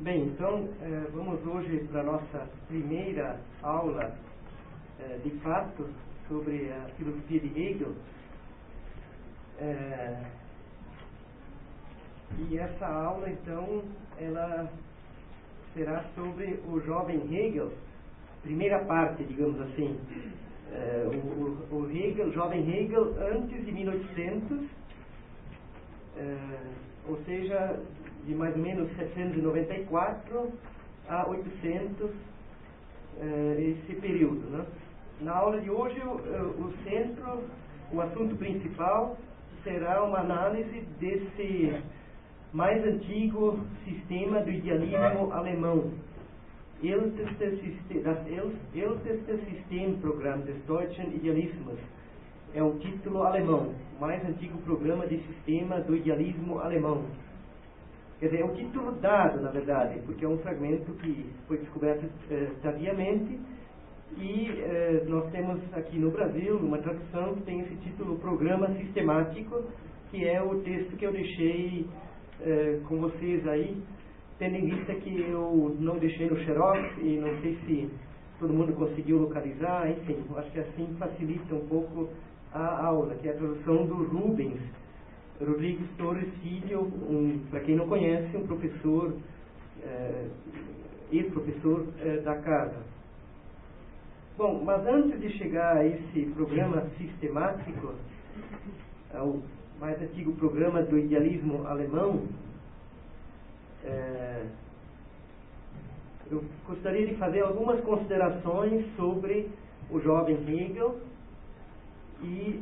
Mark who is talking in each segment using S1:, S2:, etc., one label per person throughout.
S1: Bem, então vamos hoje para a nossa primeira aula, de fato, sobre a filosofia de Hegel. E essa aula, então, ela será sobre o jovem Hegel, primeira parte, digamos assim. O Hegel, jovem Hegel, antes de 1800, ou seja, de mais ou menos 794 a 800, esse período, né? Na aula de hoje, o centro, o assunto principal será uma análise desse mais antigo sistema do idealismo alemão, ältestes Systemprogramm des deutschen Idealismus. É um título alemão, o mais antigo programa de sistema do idealismo alemão. Quer dizer, é um título dado, na verdade, porque é um fragmento que foi descoberto tardiamente, e nós temos aqui no Brasil uma tradução que tem esse título Programa Sistemático, que é o texto que eu deixei com vocês aí, tendo em vista que eu não deixei no xerox e não sei se todo mundo conseguiu localizar, enfim, eu acho que assim facilita um pouco a aula, que é a tradução do Rubens Rodrigues Torres Filho, para quem não conhece, um professor, ex-professor da casa. Bom, mas antes de chegar a esse programa sistemático, ao mais antigo programa do idealismo alemão, eu gostaria de fazer algumas considerações sobre o jovem Hegel e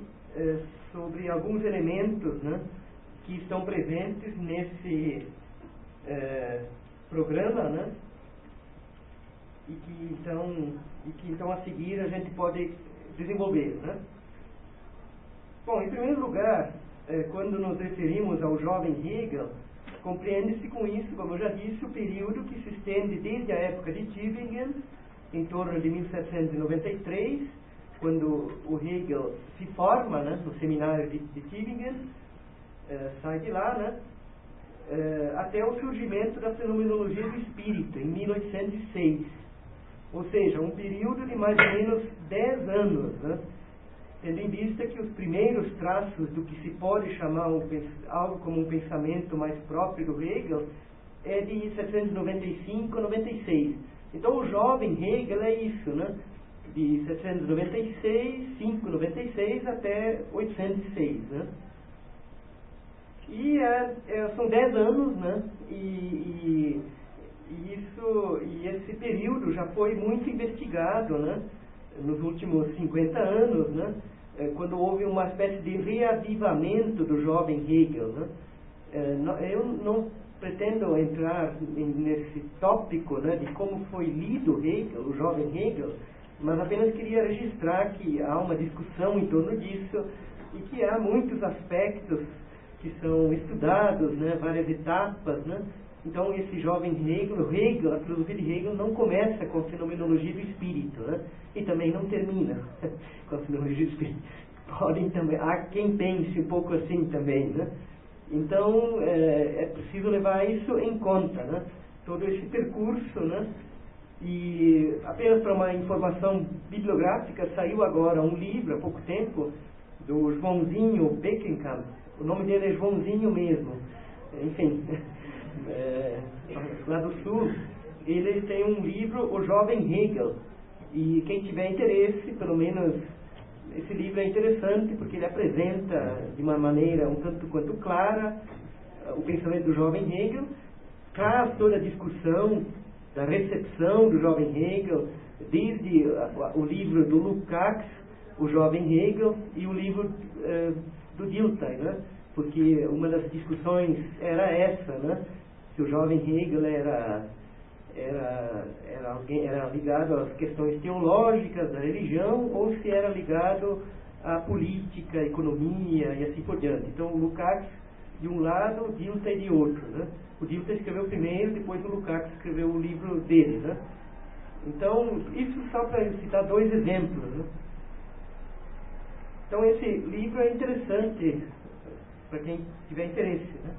S1: sobre alguns elementos, né, que estão presentes nesse programa, né, e que então a seguir a gente pode desenvolver, né? Bom, em primeiro lugar, quando nos referimos ao jovem Hegel, compreende-se com isso, como eu já disse, o período que se estende desde a época de Tübingen, em torno de 1793, quando o Hegel se forma, né, no seminário de Tübingen, sai de lá, né, até o surgimento da fenomenologia do espírito, em 1806. Ou seja, um período de mais ou menos 10 anos, né, tendo em vista que os primeiros traços do que se pode chamar algo como um pensamento mais próprio do Hegel é de 1795 a 96. Então o jovem Hegel é isso, né? De 796, 596 até 806, né? E são 10 anos, né? E esse período já foi muito investigado, né, nos últimos 50 anos, né, quando houve uma espécie de reavivamento do jovem Hegel, né. Eu não pretendo entrar nesse tópico, né, de como foi lido Hegel, o jovem Hegel, mas apenas queria registrar que há uma discussão em torno disso e que há muitos aspectos que são estudados, né, várias etapas, né. Então, esse jovem Hegel, a filosofia de Hegel não começa com a fenomenologia do espírito, né? E também não termina com a fenomenologia do espírito. Podem também, há quem pense um pouco assim também, né? Então, é preciso levar isso em conta, né? Todo esse percurso, né? E apenas para uma informação bibliográfica, saiu agora um livro, há pouco tempo, do Joãozinho Beckenkamp. O nome dele é Joãozinho mesmo. Enfim... lá do Sul, ele tem um livro, O Jovem Hegel, e quem tiver interesse, pelo menos esse livro é interessante porque ele apresenta de uma maneira um tanto quanto clara o pensamento do jovem Hegel, traz toda a discussão da recepção do jovem Hegel, desde o livro do Lukács, O Jovem Hegel, e o livro do Dilthey, né? Porque uma das discussões era essa, né? Se o jovem Hegel era ligado às questões teológicas da religião ou se era ligado à política, à economia e assim por diante. Então, o Lukács de um lado, o Dilthey de outro, né? O Dilthey escreveu primeiro, depois o Lukács escreveu o livro dele, né? Então, isso só para citar dois exemplos, né? Então, esse livro é interessante para quem tiver interesse, né?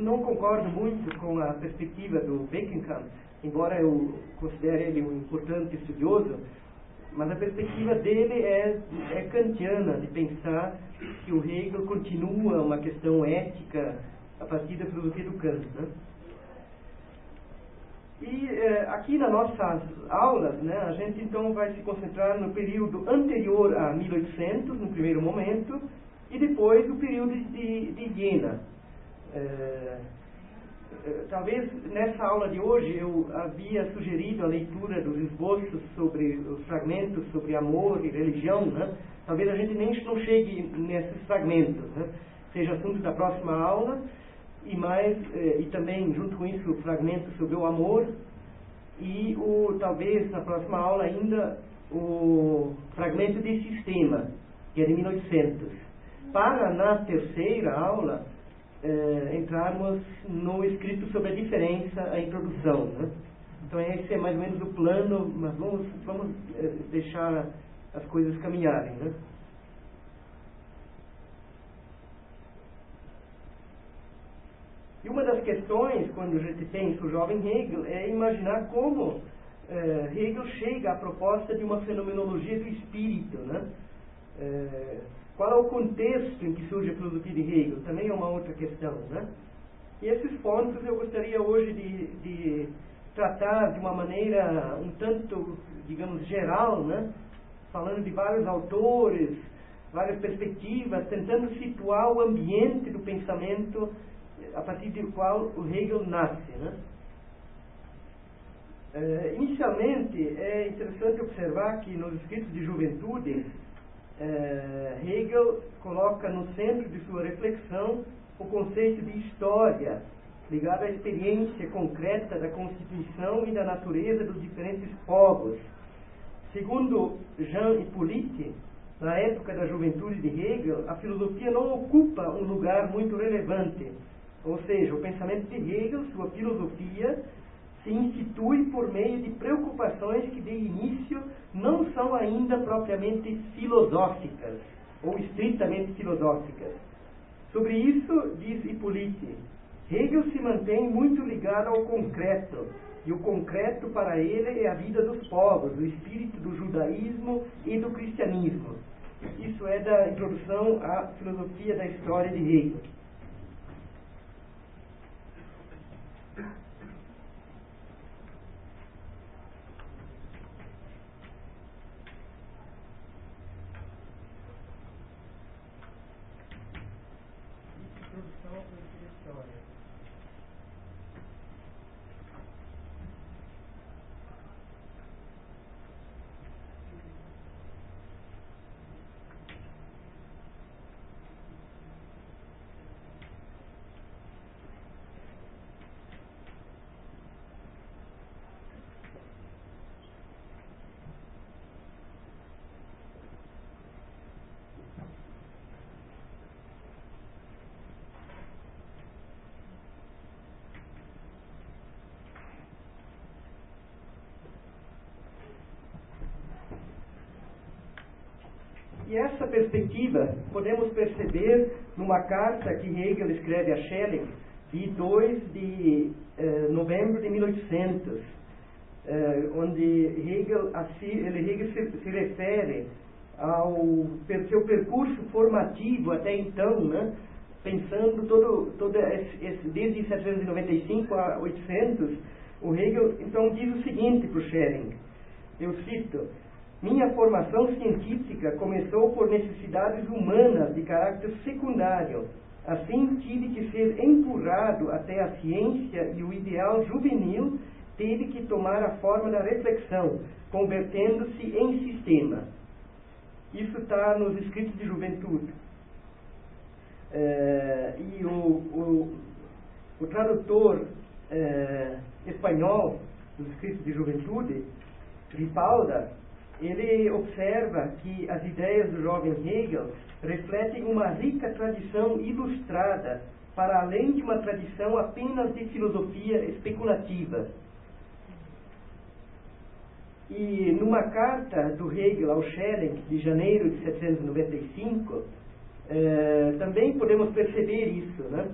S1: não concordo muito com a perspectiva do Beckenkamp, embora eu considere ele um importante estudioso, mas a perspectiva dele é kantiana, de pensar que o Hegel continua uma questão ética a partir da filosofia do Kant, né? E aqui nas nossas aulas, né, a gente então vai se concentrar no período anterior a 1800, no primeiro momento, e depois o período de Viena. Talvez nessa aula de hoje eu havia sugerido a leitura dos esboços sobre os fragmentos sobre amor e religião, né? Talvez a gente nem não chegue nesses fragmentos, né? Seja assunto da próxima aula, e também junto com isso o fragmento sobre o amor, e talvez na próxima aula ainda o fragmento de sistema, que é de 1800. Para na terceira aula entrarmos no escrito sobre a diferença, a introdução, né? Então esse é mais ou menos o plano, mas vamos deixar as coisas caminharem, né? E uma das questões, quando a gente pensa o jovem Hegel, é imaginar como Hegel chega à proposta de uma fenomenologia do espírito, né? Qual é o contexto em que surge a filosofia de Hegel? Também é uma outra questão, né? E esses pontos eu gostaria hoje de tratar de uma maneira um tanto, digamos, geral, né? Falando de vários autores, várias perspectivas, tentando situar o ambiente do pensamento a partir do qual o Hegel nasce, né? Inicialmente, é interessante observar que nos escritos de juventude, Hegel coloca no centro de sua reflexão o conceito de história, ligado à experiência concreta da constituição e da natureza dos diferentes povos. Segundo Jean Hippolyte, na época da juventude de Hegel, a filosofia não ocupa um lugar muito relevante. Ou seja, o pensamento de Hegel, sua filosofia, se institui por meio de preocupações que de início não são ainda propriamente filosóficas, ou estritamente filosóficas. Sobre isso, diz Hippolyte, Hegel se mantém muito ligado ao concreto, e o concreto para ele é a vida dos povos, o espírito do judaísmo e do cristianismo. Isso é da introdução à filosofia da história de Hegel. E essa perspectiva podemos perceber numa carta que Hegel escreve a Schelling, de 2 de novembro de 1800, onde Hegel se refere ao seu percurso formativo até então, né? Pensando desde 1795 a 800, o Hegel então diz o seguinte para o Schelling, eu cito: minha formação científica começou por necessidades humanas de caráter secundário. Assim, tive que ser empurrado até a ciência e o ideal juvenil teve que tomar a forma da reflexão, convertendo-se em sistema. Isso está nos escritos de juventude. E o tradutor espanhol dos escritos de juventude, Ripalda, ele observa que as ideias do jovem Hegel refletem uma rica tradição ilustrada, para além de uma tradição apenas de filosofia especulativa. E numa carta do Hegel ao Schelling, de janeiro de 1795, também podemos perceber isso, né?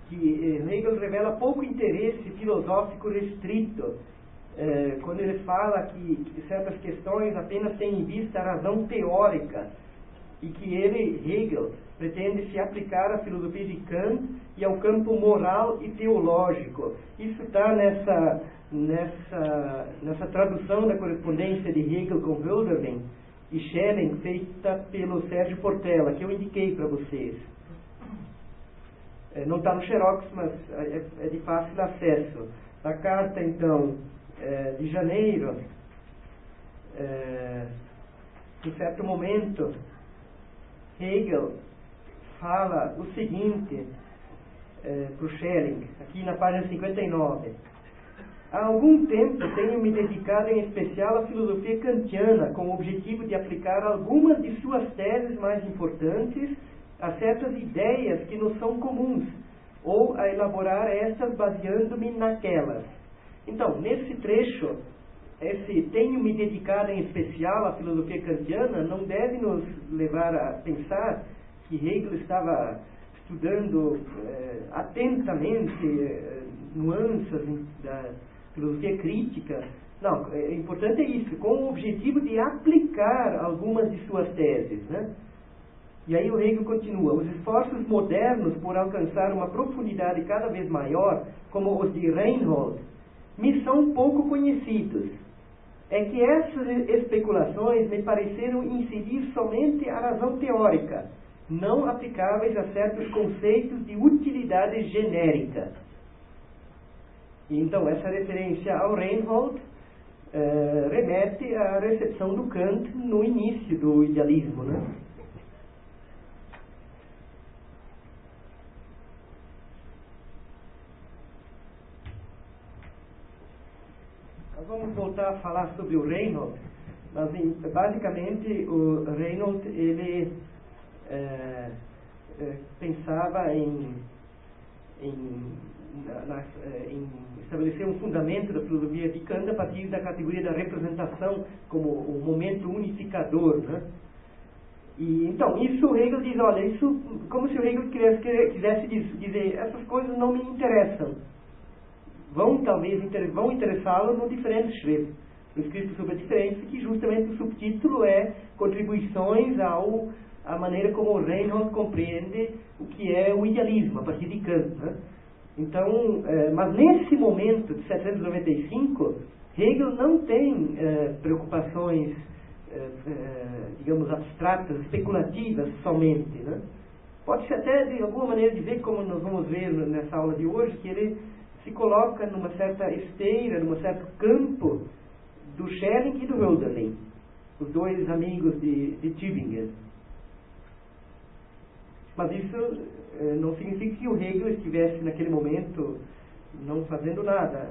S1: que Hegel revela pouco interesse filosófico restrito, quando ele fala que certas questões apenas têm em vista a razão teórica, e que ele, Hegel, pretende se aplicar à filosofia de Kant e ao campo moral e teológico. Isso está nessa tradução da correspondência de Hegel com Hölderlin e Schelling, feita pelo Sérgio Portela, que eu indiquei para vocês. Não está no Xerox, mas é de fácil acesso. Na carta, então, de janeiro, em certo momento, Hegel fala o seguinte para o Schelling, aqui na página 59. Há algum tempo tenho me dedicado em especial à filosofia kantiana, com o objetivo de aplicar algumas de suas teses mais importantes a certas ideias que nos são comuns, ou a elaborar estas baseando-me naquelas. Então, nesse trecho, esse tenho me dedicado em especial à filosofia kantiana não deve nos levar a pensar que Hegel estava estudando atentamente nuances da filosofia crítica. Não, é importante isso, com o objetivo de aplicar algumas de suas teses, né? E aí o Hegel continua: os esforços modernos por alcançar uma profundidade cada vez maior, como os de Reinhold, me são pouco conhecidos. É que essas especulações me pareceram incidir somente a razão teórica, não aplicáveis a certos conceitos de utilidade genérica. Então, essa referência ao Reinhold remete à recepção do Kant no início do idealismo, né? Nós vamos voltar a falar sobre o Reinhold, mas basicamente o Reinhold ele pensava em estabelecer um fundamento da filosofia de Kant a partir da categoria da representação como o momento unificador, né? E então isso o Hegel diz, olha, isso como se o Hegel quisesse dizer, essas coisas não me interessam. Vão interessá-lo no Differenzschrift, no escrito sobre a diferença, que justamente o subtítulo é Contribuições à maneira como o Reinhold compreende o que é o idealismo, a partir de Kant, né? Então, mas nesse momento de 795, Hegel não tem preocupações, digamos, abstratas, especulativas somente, né? Pode-se até, de alguma maneira, dizer, como nós vamos ver nessa aula de hoje, que ele se coloca numa certa esteira, num certo campo do Schelling e do Hölderlin, os dois amigos de Tübingen. Mas isso não significa que o Hegel estivesse naquele momento não fazendo nada.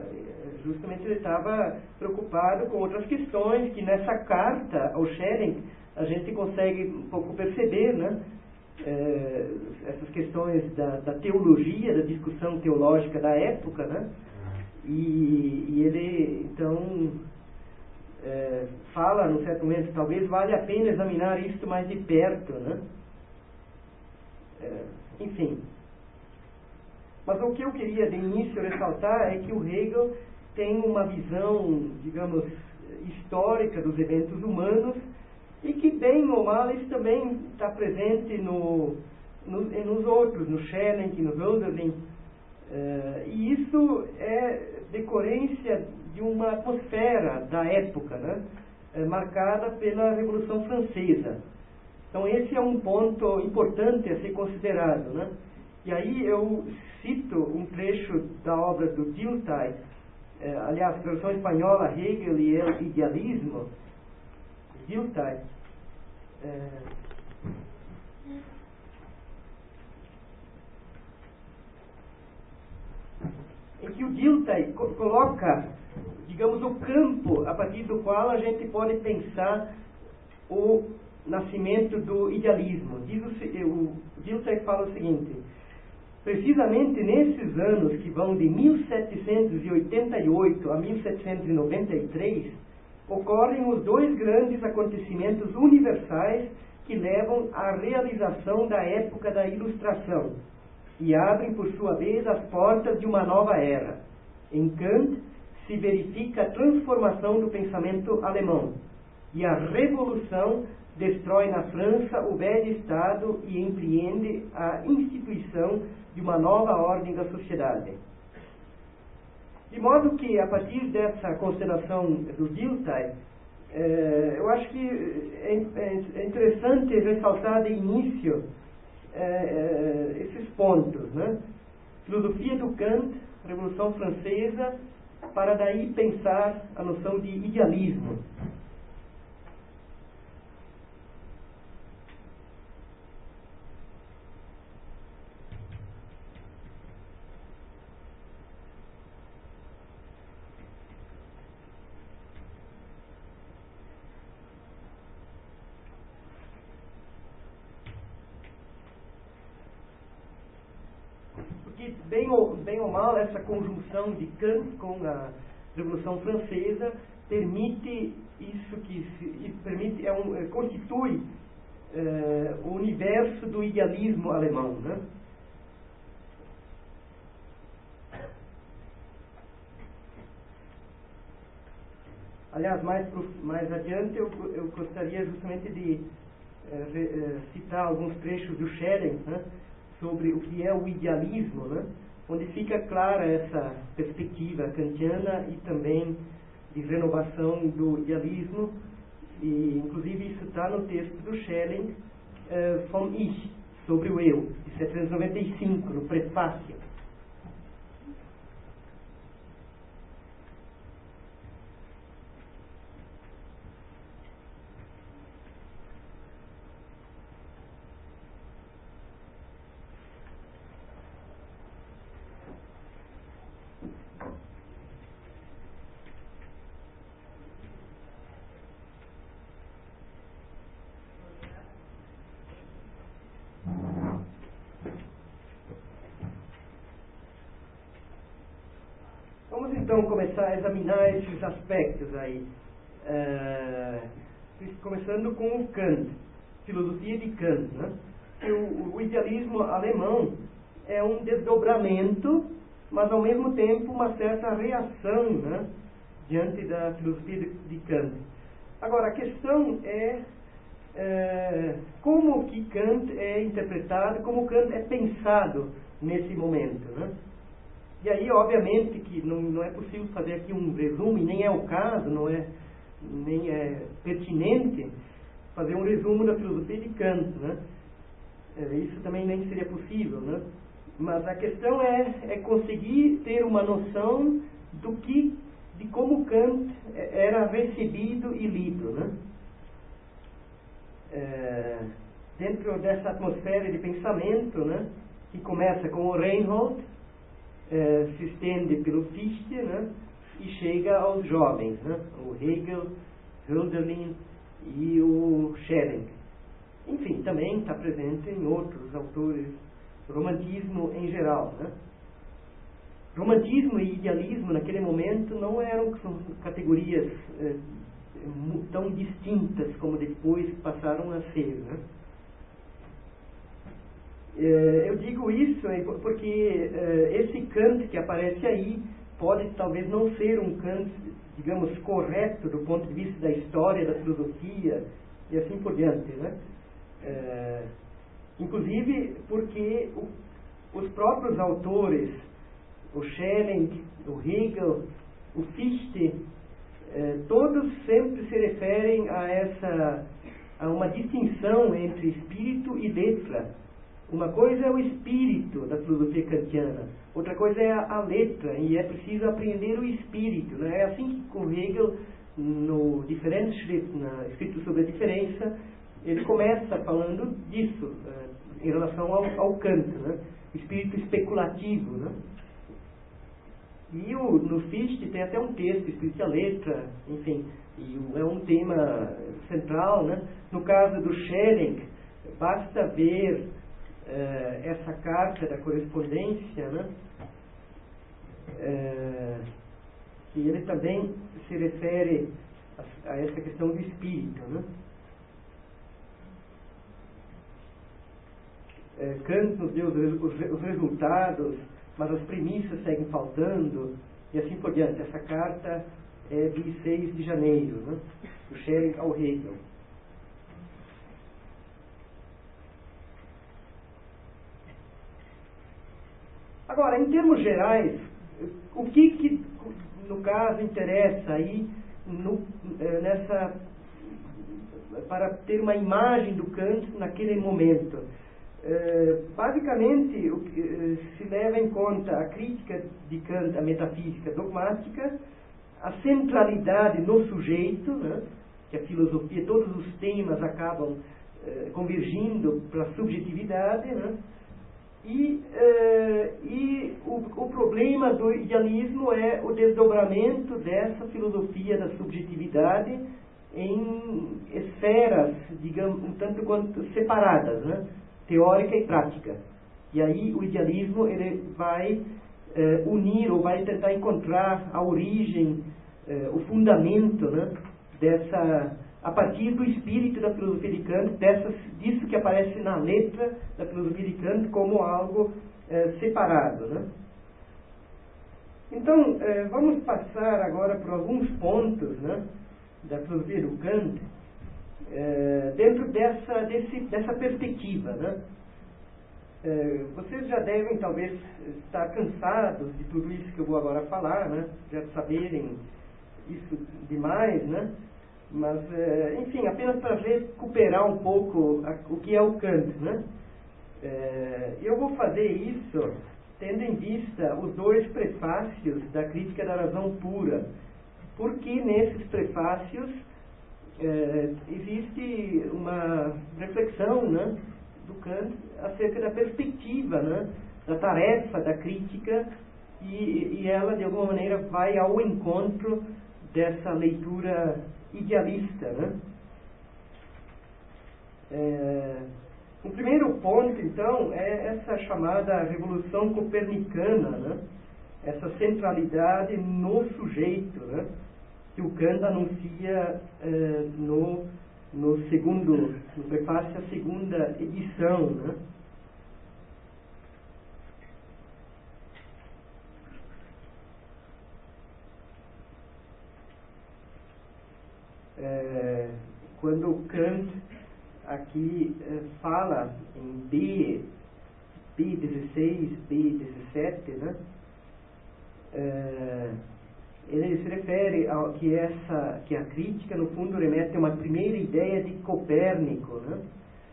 S1: Justamente ele estava preocupado com outras questões que nessa carta ao Schelling a gente consegue um pouco perceber, né? Essas questões da teologia, da discussão teológica da época, né? E ele então fala num certo momento, talvez valha a pena examinar isto mais de perto, né? Enfim, mas o que eu queria de início ressaltar é que o Hegel tem uma visão, digamos, histórica dos eventos humanos e que, bem ou mal, isso também está presente nos outros, no Schelling e no Hölderlin, e isso é decorrência de uma atmosfera da época, né? Marcada pela Revolução Francesa. Então esse é um ponto importante a ser considerado, né? E aí eu cito um trecho da obra do Dilthey, aliás, tradução espanhola, Hegel e o Idealismo, Dilthey, em que o Dilthey coloca, digamos, o campo a partir do qual a gente pode pensar o nascimento do idealismo. O Dilthey fala o seguinte: precisamente nesses anos que vão de 1788 a 1793, ocorrem os dois grandes acontecimentos universais que levam à realização da época da Ilustração. e abrem, por sua vez, as portas de uma nova era. Em Kant se verifica a transformação do pensamento alemão, e a revolução destrói na França o velho Estado e empreende a instituição de uma nova ordem da sociedade. De modo que, a partir dessa consideração do Dilthey, eu acho que é interessante ressaltar de início esses pontos, né? Filosofia do Kant, Revolução Francesa, para daí pensar a noção de idealismo. Porque, bem ou mal, essa conjunção de Kant com a Revolução Francesa permite isso constitui o universo do idealismo alemão, né? Aliás, mais adiante eu gostaria justamente de citar alguns trechos do Schelling, né, sobre o que é o idealismo, né, onde fica clara essa perspectiva kantiana e também de renovação do idealismo, e inclusive isso está no texto do Schelling, Vom Ich, sobre o eu, de 795, no prefácio. Vamos então começar a examinar esses aspectos aí, começando com o Kant, filosofia de Kant, né? O idealismo alemão é um desdobramento, mas ao mesmo tempo uma certa reação, né, diante da filosofia de Kant. Agora, a questão é como que Kant é interpretado, como Kant é pensado nesse momento, né? E aí, obviamente, que não é possível fazer aqui um resumo, e nem é o caso, nem é pertinente fazer um resumo da filosofia de Kant, né? Isso também nem seria possível, né? Mas a questão é conseguir ter uma noção de como Kant era recebido e lido, né? Dentro dessa atmosfera de pensamento, né, que começa com o Reinhold, se estende pelo Fichte, né, e chega aos jovens, né, o Hegel, Hölderlin e o Schelling. Enfim, também está presente em outros autores, romantismo em geral, né. Romantismo e idealismo naquele momento não eram categorias tão distintas como depois passaram a ser, né? Eu digo isso porque esse Kant que aparece aí pode talvez não ser um Kant, digamos, correto do ponto de vista da história, da filosofia e assim por diante, né? Inclusive porque os próprios autores, o Schelling, o Hegel, o Fichte, todos sempre se referem a uma distinção entre espírito e letra. Uma coisa é o espírito da filosofia kantiana, outra coisa é a letra, e é preciso aprender o espírito, né? É assim que com Hegel, no escrito sobre a diferença, ele começa falando disso, em relação ao Kant, né? Espírito especulativo, né? E no Fichte tem até um texto, Espírito e a Letra, enfim, e é um tema central, né? No caso do Schelling, basta ver essa carta da correspondência, né? Que ele também se refere a essa questão do espírito, né? Kant nos deu os resultados, mas as premissas seguem faltando, e assim por diante. Essa carta é de 6 de janeiro, né? Do Schelling ao Hegel. Agora, em termos gerais, o que no caso interessa aí para ter uma imagem do Kant naquele momento? Basicamente, se leva em conta a crítica de Kant à metafísica dogmática, a centralidade no sujeito, né, que a filosofia, todos os temas acabam convergindo para a subjetividade, né, e o problema do idealismo é o desdobramento dessa filosofia da subjetividade em esferas, digamos, um tanto quanto separadas, né? Teórica e prática. E aí o idealismo ele vai unir, ou vai tentar encontrar a origem, o fundamento, né, a partir do espírito da filosofia de Kant, disso que aparece na letra da filosofia de Kant como algo separado, né? Então, vamos passar agora por alguns pontos, né, da filosofia do Kant, dentro dessa perspectiva, né? Vocês já devem talvez estar cansados de tudo isso que eu vou agora falar, né? Já saberem isso demais, né? Mas, enfim, apenas para recuperar um pouco o que é o Kant, né? Eu vou fazer isso tendo em vista os 2 prefácios da Crítica da Razão Pura, porque nesses prefácios existe uma reflexão, né, do Kant acerca da perspectiva, né, da tarefa da crítica, e ela de alguma maneira vai ao encontro dessa leitura idealista, né? O primeiro ponto, então, é essa chamada revolução copernicana, né? Essa centralidade no sujeito, né, que o Kant anuncia no prefácio da segunda edição, né? Quando Kant aqui fala em B16, B17, né? Ele se refere ao que a crítica, no fundo, remete a uma primeira ideia de Copérnico, né?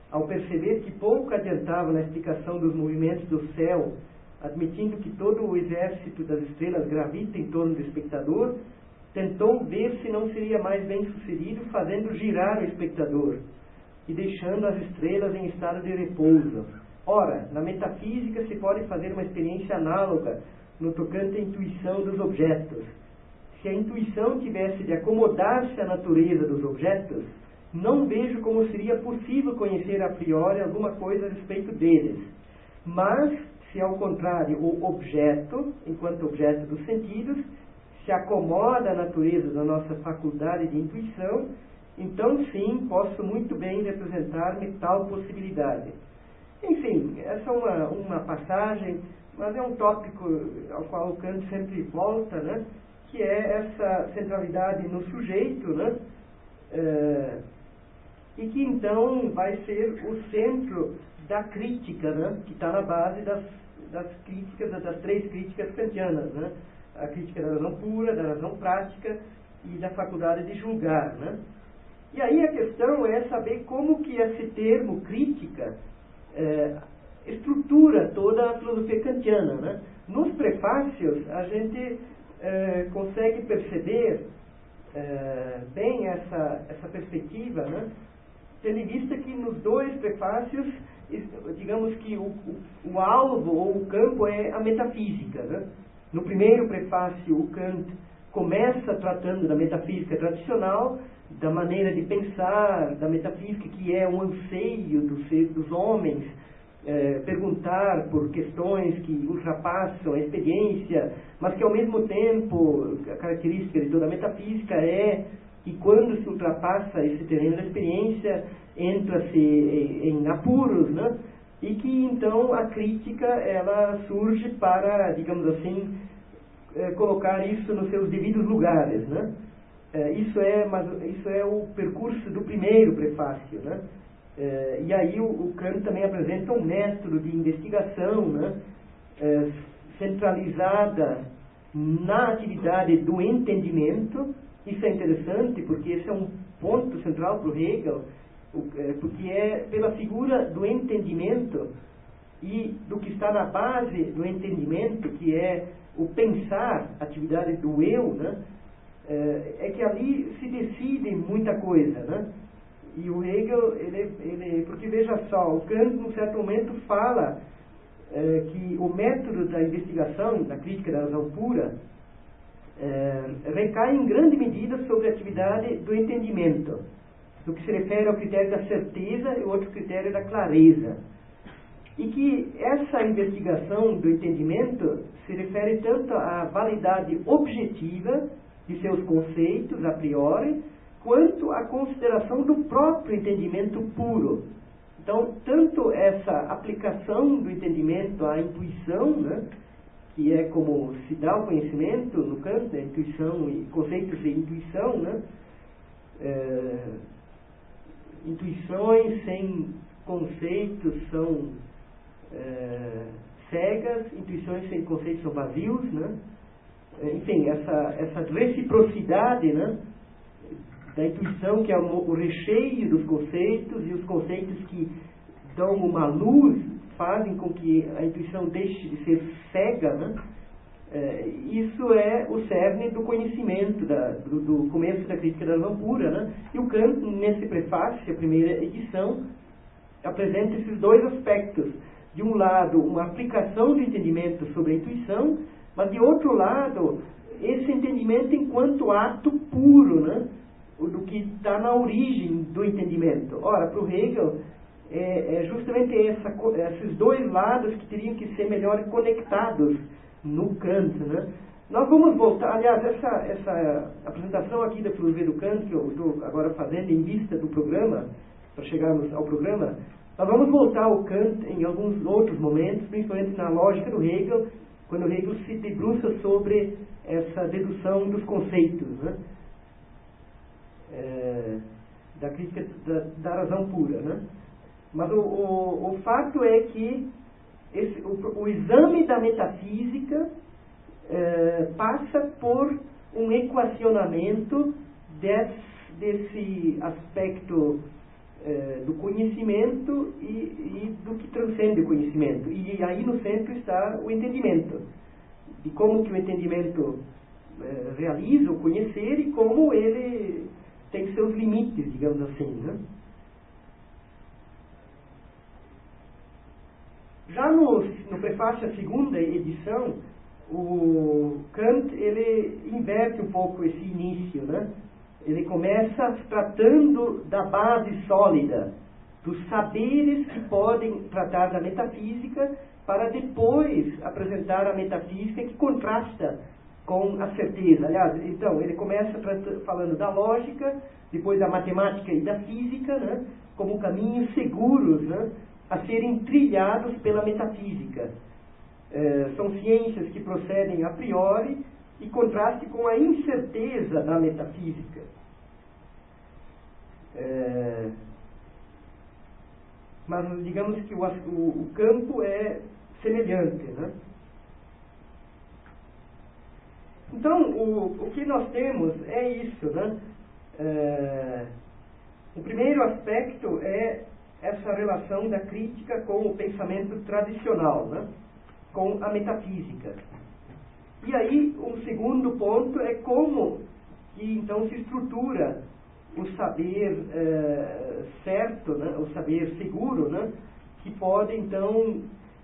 S1: Ao perceber que pouco adiantava na explicação dos movimentos do céu, admitindo que todo o exército das estrelas gravita em torno do espectador, tentou ver se não seria mais bem sucedido fazendo girar o espectador e deixando as estrelas em estado de repouso. Ora, na metafísica se pode fazer uma experiência análoga no tocante à intuição dos objetos. Se a intuição tivesse de acomodar-se à natureza dos objetos, não vejo como seria possível conhecer a priori alguma coisa a respeito deles. Mas, se ao contrário o objeto, enquanto objeto dos sentidos, se acomoda à natureza da nossa faculdade de intuição, então sim, posso muito bem representar-me tal possibilidade. Enfim, essa é uma passagem, mas é um tópico ao qual o Kant sempre volta, né? Que é essa centralidade no sujeito, né? E que então vai ser o centro da crítica, né? Que está na base das 3 críticas kantianas, né? A crítica da razão pura, da razão prática e da faculdade de julgar, né? E aí a questão é saber como que esse termo crítica estrutura toda a filosofia kantiana, né? Nos prefácios a gente consegue perceber bem essa perspectiva, né? Tendo em vista que nos 2 prefácios, digamos que o alvo ou o campo é a metafísica, né? No primeiro prefácio, o Kant começa tratando da metafísica tradicional, da maneira de pensar, da metafísica que é um anseio dos homens, perguntar por questões que ultrapassam a experiência, mas que ao mesmo tempo, a característica de toda a metafísica é que quando se ultrapassa esse terreno da experiência, entra-se em apuros, né? e que então a crítica ela surge para, digamos assim, colocar isso nos seus devidos lugares, né? Isso é o percurso do primeiro prefácio, né? E aí o Kant também apresenta um método de investigação, né? Centralizada na atividade do entendimento. Isso é interessante porque esse é um ponto central para o Hegel, porque é pela figura do entendimento e do que está na base do entendimento, que é o pensar, a atividade do eu, né? É que ali se decide muita coisa, né? E o Hegel, porque veja só, o Kant, num certo momento, fala que o método da investigação, da crítica da razão pura, recai em grande medida sobre a atividade do entendimento, no que se refere ao critério da certeza e o outro critério da clareza. E que essa investigação do entendimento se refere tanto à validade objetiva de seus conceitos a priori, quanto à consideração do próprio entendimento puro. Então, tanto essa aplicação do entendimento à intuição, né, que é como se dá o conhecimento no Kant, né, intuição e conceitos de intuição, né, intuições sem conceitos são cegas, intuições sem conceitos são vazios, né? Enfim, essa reciprocidade, né, da intuição, que é o recheio dos conceitos, e os conceitos que dão uma luz, fazem com que a intuição deixe de ser cega, né? Isso é o cerne do conhecimento, do começo da crítica da razão pura, né? E o Kant, nesse prefácio, a primeira edição, apresenta esses dois aspectos. De um lado, uma aplicação do entendimento sobre a intuição, mas de outro lado, esse entendimento enquanto ato puro, né? Do que está na origem do entendimento. Ora, para o Hegel, é justamente esses dois lados que teriam que ser melhor conectados no Kant, né? Nós vamos voltar, aliás, essa apresentação aqui da filosofia do Kant, que eu estou agora fazendo em vista do programa, para chegarmos ao programa, nós vamos voltar ao Kant em alguns outros momentos, principalmente na lógica do Hegel, quando o Hegel se debruça sobre essa dedução dos conceitos, né? Da crítica da razão pura, né? Mas o fato é que o exame da metafísica passa por um equacionamento desse aspecto do conhecimento e do que transcende o conhecimento. E aí no centro está o entendimento. E como que o entendimento realiza o conhecer e como ele tem seus limites, digamos assim, né? Já no prefácio à segunda edição, o Kant, ele inverte um pouco esse início, né? Ele começa tratando da base sólida, dos saberes que podem tratar da metafísica, para depois apresentar a metafísica que contrasta com a certeza. Aliás, então, ele começa falando da lógica, depois da matemática e da física, né, como caminhos seguros, né, a serem trilhados pela metafísica. São ciências que procedem a priori e contraste com a incerteza da metafísica. Mas digamos que o campo é semelhante, né? Então, o que nós temos é isso, né? O primeiro aspecto é essa relação da crítica com o pensamento tradicional, né? Com a metafísica. E aí, um segundo ponto é como que então se estrutura o saber certo, né? O saber seguro, né? Que pode então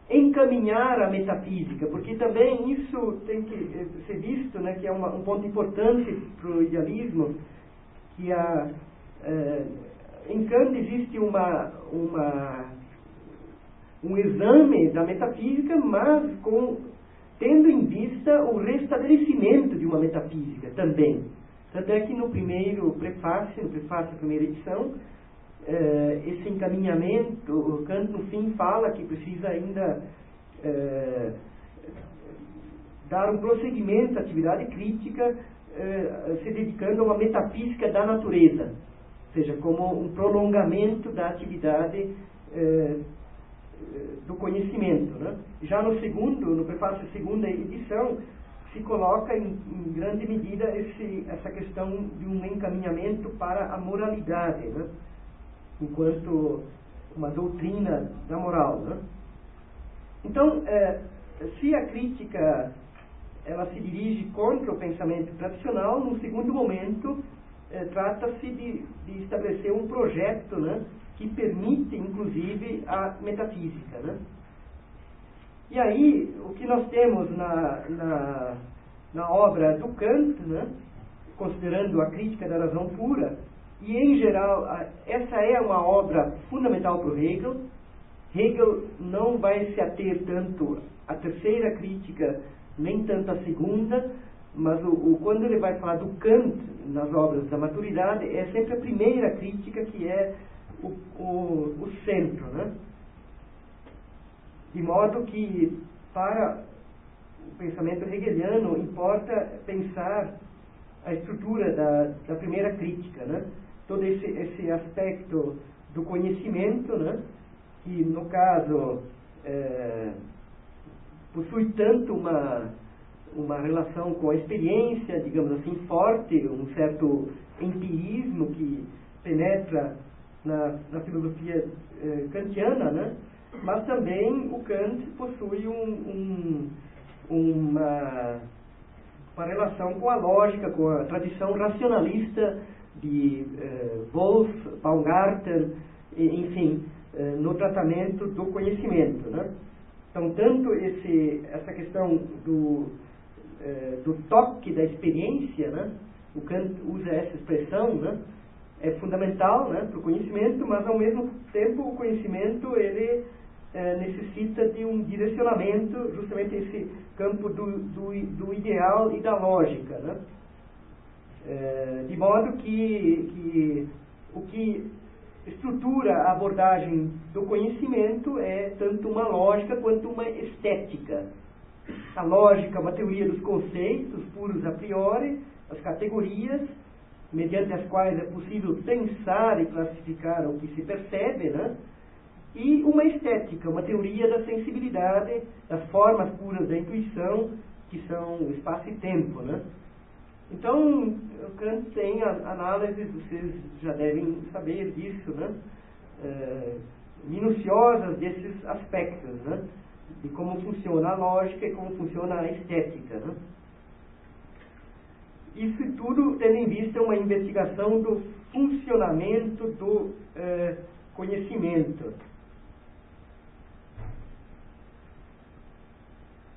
S1: encaminhar a metafísica, porque também isso tem que ser visto, né? Que é um ponto importante para o idealismo, que em Kant existe um exame da metafísica, mas tendo em vista o restabelecimento de uma metafísica também. Tanto é que no primeiro prefácio, da primeira edição, esse encaminhamento, o Kant no fim fala que precisa ainda dar um prosseguimento à atividade crítica, se dedicando a uma metafísica da natureza, ou seja, como um prolongamento da atividade do conhecimento, né? Já no prefácio da segunda edição, se coloca em grande medida essa questão de um encaminhamento para a moralidade, né? Enquanto uma doutrina da moral, né? Então, se a crítica ela se dirige contra o pensamento tradicional, no segundo momento trata-se de estabelecer um projeto, né, que permite inclusive a metafísica, né? E aí o que nós temos na obra do Kant, né, considerando a crítica da razão pura, e em geral essa é uma obra fundamental para o Hegel. Hegel não vai se ater tanto à terceira crítica, nem tanto à segunda, mas quando ele vai falar do Kant nas obras da maturidade, é sempre a primeira crítica que é o centro, né? De modo que, para o pensamento hegeliano, importa pensar a estrutura da primeira crítica, né? Todo esse aspecto do conhecimento, né? Que, no caso, possui tanto uma relação com a experiência, digamos assim, forte, um certo empirismo que penetra na filosofia kantiana, né? Mas também o Kant possui uma relação com a lógica, com a tradição racionalista de Wolff, Baumgarten, enfim, no tratamento do conhecimento, né? Então, tanto essa questão do toque da experiência, né? O Kant usa essa expressão, né? É fundamental, né, para o conhecimento, mas ao mesmo tempo o conhecimento ele necessita de um direcionamento, justamente esse campo do ideal e da lógica, né? De modo que o que estrutura a abordagem do conhecimento é tanto uma lógica quanto uma estética. A lógica é uma teoria dos conceitos puros a priori, as categorias, mediante as quais é possível pensar e classificar o que se percebe, né? E uma estética, uma teoria da sensibilidade, das formas puras da intuição, que são espaço e tempo, né? Então, o Kant tem análises, vocês já devem saber disso, né? Minuciosas desses aspectos, né? De como funciona a lógica e como funciona a estética, né? Isso tudo tendo em vista uma investigação do funcionamento do conhecimento.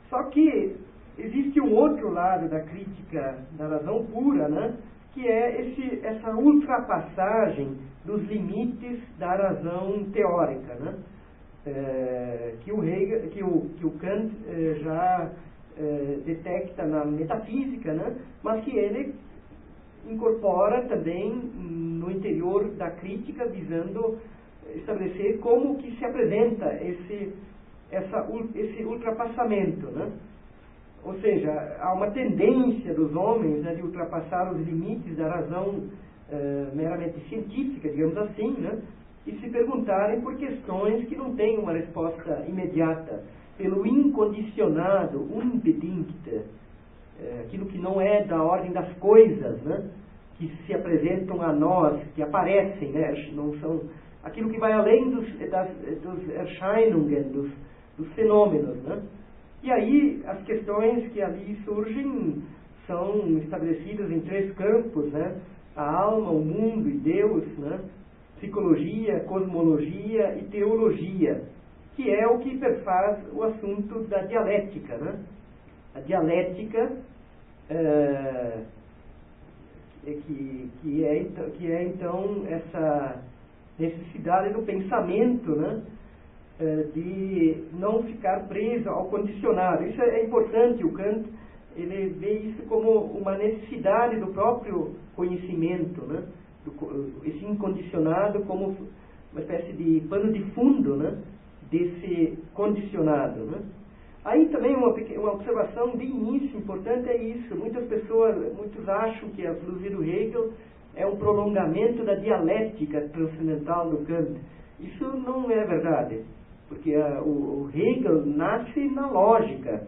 S1: Só que existe um outro lado da crítica da razão pura, né, que é essa ultrapassagem dos limites da razão teórica, né, que o Kant já detecta na metafísica, né, mas que ele incorpora também no interior da crítica, visando estabelecer como que se apresenta esse ultrapassamento, né? Ou seja, há uma tendência dos homens, né, de ultrapassar os limites da razão meramente científica, digamos assim, né, e se perguntarem por questões que não têm uma resposta imediata, pelo incondicionado, unbedingt, aquilo que não é da ordem das coisas, né, que se apresentam a nós, que aparecem, né, não são aquilo que vai além dos Erscheinungen, dos fenômenos, né? E aí as questões que ali surgem são estabelecidas em três campos, né? A alma, o mundo e Deus, né? Psicologia, cosmologia e teologia, que é o que perfaz o assunto da dialética, né? A dialética que é então essa necessidade do pensamento, né? De não ficar preso ao condicionado. Isso é importante. O Kant ele vê isso como uma necessidade do próprio conhecimento, né? esse incondicionado como uma espécie de pano de fundo, né, desse condicionado, né. Aí também uma observação de início importante é isso. Muitos acham que a filosofia do Hegel é um prolongamento da dialética transcendental do Kant. Isso não é verdade, porque o Hegel nasce na lógica.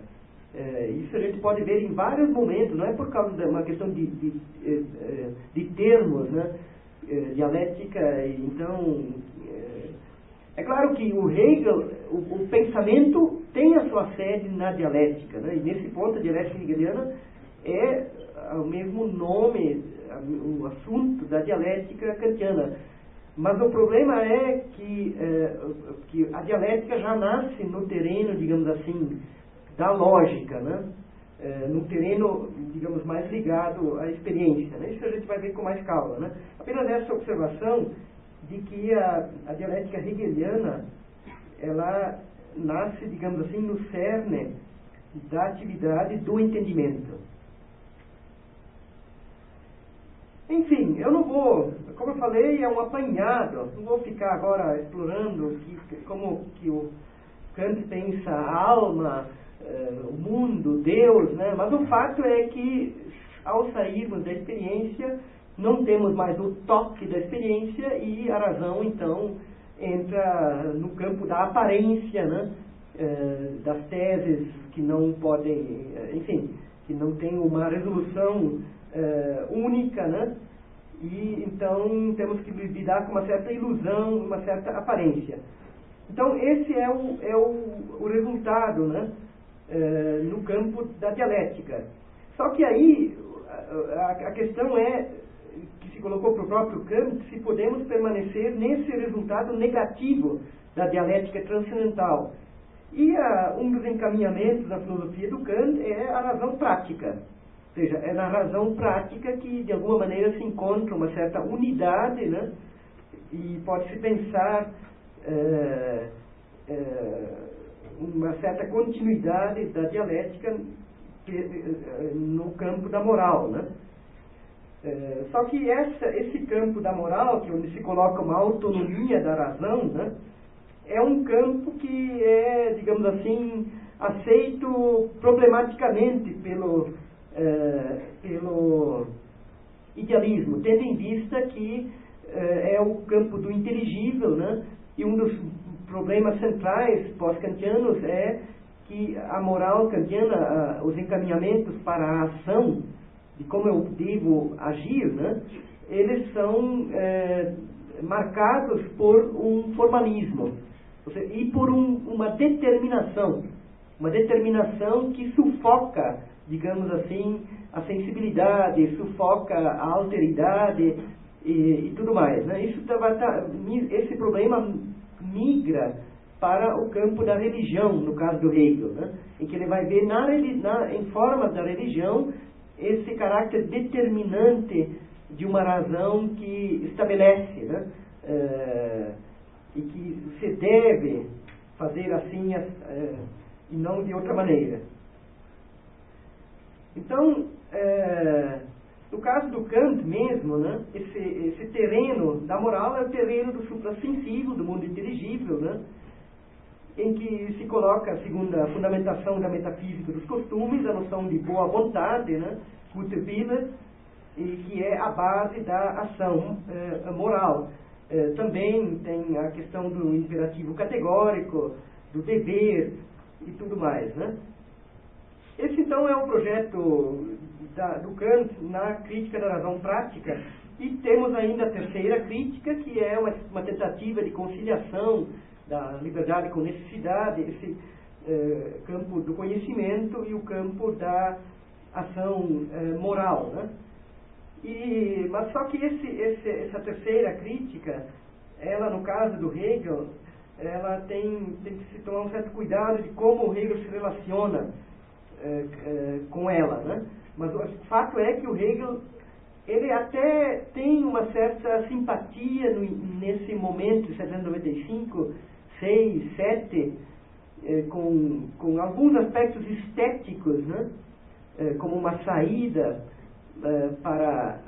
S1: Isso a gente pode ver em vários momentos, não é por causa de uma questão de termos, né? Dialética, então... É claro que o Hegel, o pensamento tem a sua sede na dialética, né? E nesse ponto a dialética hegeliana é o mesmo nome, o assunto da dialética kantiana. Mas o problema é que a dialética já nasce no terreno, digamos assim, da lógica, né? Num terreno, digamos, mais ligado à experiência, né? Isso a gente vai ver com mais calma, né? Apenas essa observação de que a dialética hegeliana, ela nasce, digamos assim, no cerne da atividade do entendimento. Enfim, eu não vou, como eu falei, é um apanhado, não vou ficar agora explorando como que o Kant pensa a alma, o mundo, Deus, né? Mas o fato é que, ao sairmos da experiência, não temos mais o toque da experiência e a razão, então, entra no campo da aparência, né? Das teses que não podem, enfim, que não tem uma resolução única, né? E então temos que lidar com uma certa ilusão, uma certa aparência. Então esse é o resultado, né? No campo da dialética. Só que aí a questão é, que se colocou para o próprio Kant, se podemos permanecer nesse resultado negativo da dialética transcendental. E um dos encaminhamentos da filosofia do Kant é a razão prática. Ou seja, é na razão prática que, de alguma maneira, se encontra uma certa unidade, né? E pode-se pensar uma certa continuidade da dialética no campo da moral, né? Só que esse campo da moral, que onde se coloca uma autonomia da razão, né? É um campo que é, digamos assim, aceito problematicamente pelo idealismo, tendo em vista que é o campo do inteligível, né? E um dos problemas centrais pós-kantianos é que a moral kantiana, os encaminhamentos para a ação, de como eu devo agir, né? Eles são marcados por um formalismo, ou seja, e por uma determinação que sufoca, digamos assim, a sensibilidade, sufoca a alteridade e tudo mais, né? Esse problema migra para o campo da religião, no caso do Hegel, né? Em que ele vai ver em formas da religião esse caráter determinante de uma razão que estabelece, né? E que se deve fazer assim e não de outra maneira. Então, no caso do Kant mesmo, né, esse terreno da moral é o terreno do suprassensível, do mundo inteligível, né, em que se coloca, segundo a fundamentação da metafísica dos costumes, a noção de boa vontade, né, gute Wille, e que é a base da ação moral. Também tem a questão do imperativo categórico, do dever e tudo mais, né? Esse, então, é o projeto do Kant na crítica da razão prática. E temos ainda a terceira crítica, que é uma tentativa de conciliação da liberdade com necessidade, esse campo do conhecimento e o campo da ação moral, né? Mas só que essa terceira crítica, ela, no caso do Hegel, ela tem que se tomar um certo cuidado de como o Hegel se relaciona com ela, né? Mas o fato é que o Hegel, ele até tem uma certa simpatia nesse momento, 1795, 6, 7, com alguns aspectos estéticos, né? Como uma saída para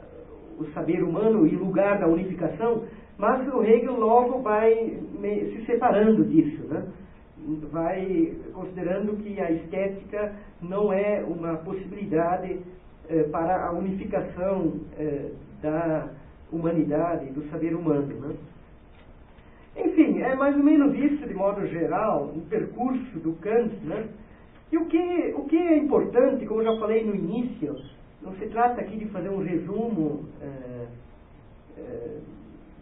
S1: o saber humano e o lugar da unificação, mas o Hegel logo vai se separando disso, né? Vai considerando que a estética não é uma possibilidade para a unificação da humanidade, do saber humano, né? Enfim, é mais ou menos isso, de modo geral, o percurso do Kant, né? E o que é importante, como eu já falei no início, não se trata aqui de fazer um resumo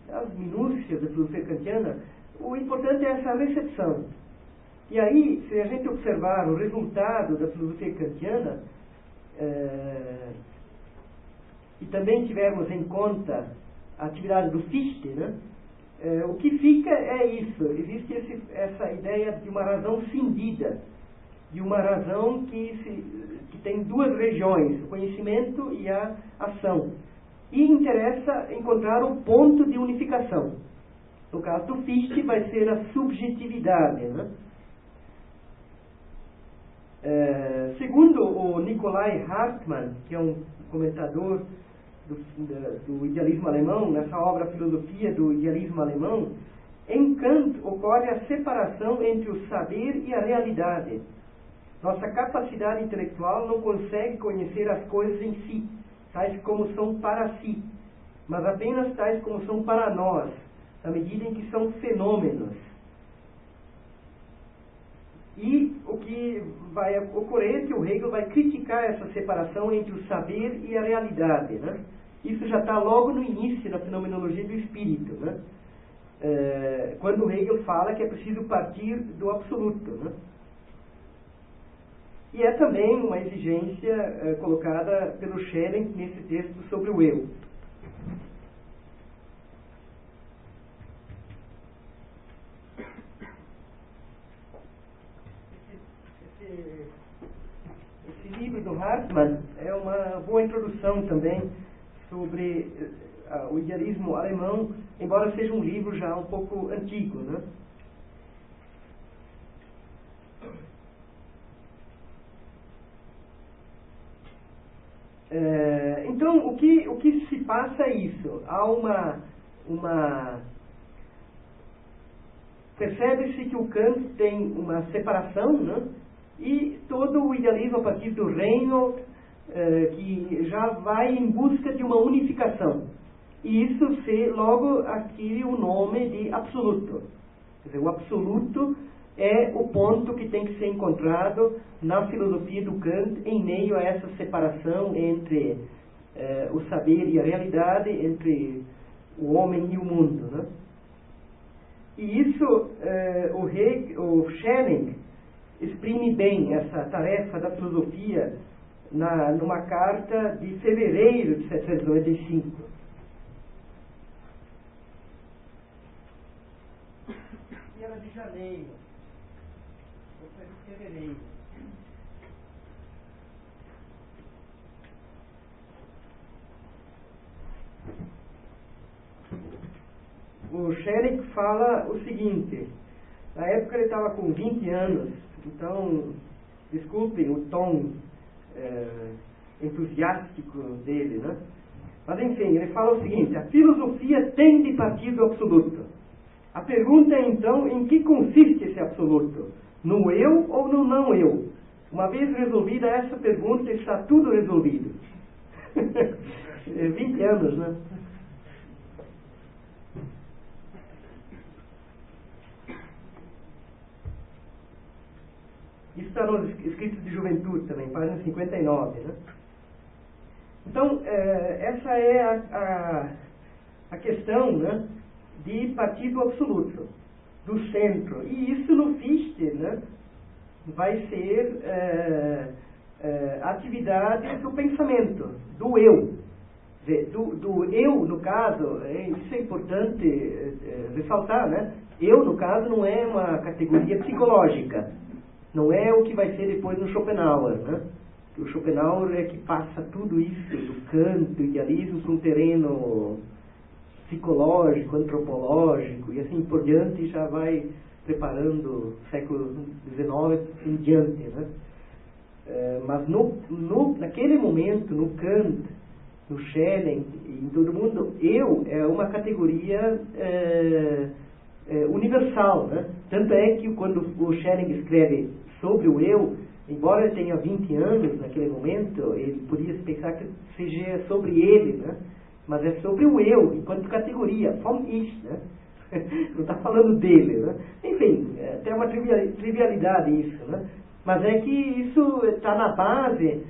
S1: das minúcias da filosofia kantiana, o importante é essa recepção. E aí, se a gente observar o resultado da filosofia kantiana, e também tivermos em conta a atividade do Fichte, né? O que fica é isso, existe essa ideia de uma razão cindida, de uma razão que tem duas regiões, o conhecimento e a ação. E interessa encontrar o ponto de unificação. No caso do Fichte vai ser a subjetividade, né? Segundo o Nikolai Hartmann, que é um comentador do idealismo alemão, nessa obra Filosofia do Idealismo Alemão, em Kant ocorre a separação entre o saber e a realidade. Nossa capacidade intelectual não consegue conhecer as coisas em si, tais como são para si, mas apenas tais como são para nós, na medida em que são fenômenos. E o que vai ocorrer é que o Hegel vai criticar essa separação entre o saber e a realidade, né? Isso já está logo no início da fenomenologia do espírito, né? Quando o Hegel fala que é preciso partir do absoluto, né? E é também uma exigência colocada pelo Schelling nesse texto sobre o eu. Esse livro do Hartmann é uma boa introdução também sobre o idealismo alemão, embora seja um livro já um pouco antigo, né? Então, o que se passa é isso. Há percebe-se que o Kant tem uma separação, né? E todo o idealismo a partir do Reinhold, que já vai em busca de uma unificação. E isso logo adquire o nome de absoluto. Quer dizer, o absoluto é o ponto que tem que ser encontrado na filosofia do Kant em meio a essa separação entre o saber e a realidade, entre o homem e o mundo, né? E isso o Schelling exprime bem essa tarefa da filosofia numa carta de fevereiro de 1795. E ela de janeiro. Outra de fevereiro. O Schelling fala o seguinte: na época ele estava com 20 anos, então, desculpem o tom entusiástico dele, né? Mas enfim, ele fala o seguinte: a filosofia tem de partir do absoluto. A pergunta é então, em que consiste esse absoluto? No eu ou no não eu? Uma vez resolvida essa pergunta, está tudo resolvido. 20 anos, né? Isso está nos escritos de juventude também, página 59, né? Então, essa é a questão, né, de partir do absoluto, do centro. E isso no Fichte, né, vai ser a atividade do pensamento, do eu. Do eu, no caso, isso é importante ressaltar, né? Eu, no caso, não é uma categoria psicológica. Não é o que vai ser depois no Schopenhauer, né? O Schopenhauer é que passa tudo isso, do Kant, do idealismo, para um terreno psicológico, antropológico, e assim por diante, e já vai preparando o século XIX em diante, né? Mas naquele momento, no Kant, no Schelling, em todo mundo, eu é uma categoria universal, né? Tanto é que quando o Schelling escreve sobre o eu, embora ele tenha 20 anos naquele momento, ele podia pensar que seja sobre ele, né? Mas é sobre o eu, enquanto categoria, vom Ich, né? Não está falando dele, né? Enfim, tem uma trivialidade isso, né? Mas é que isso está na base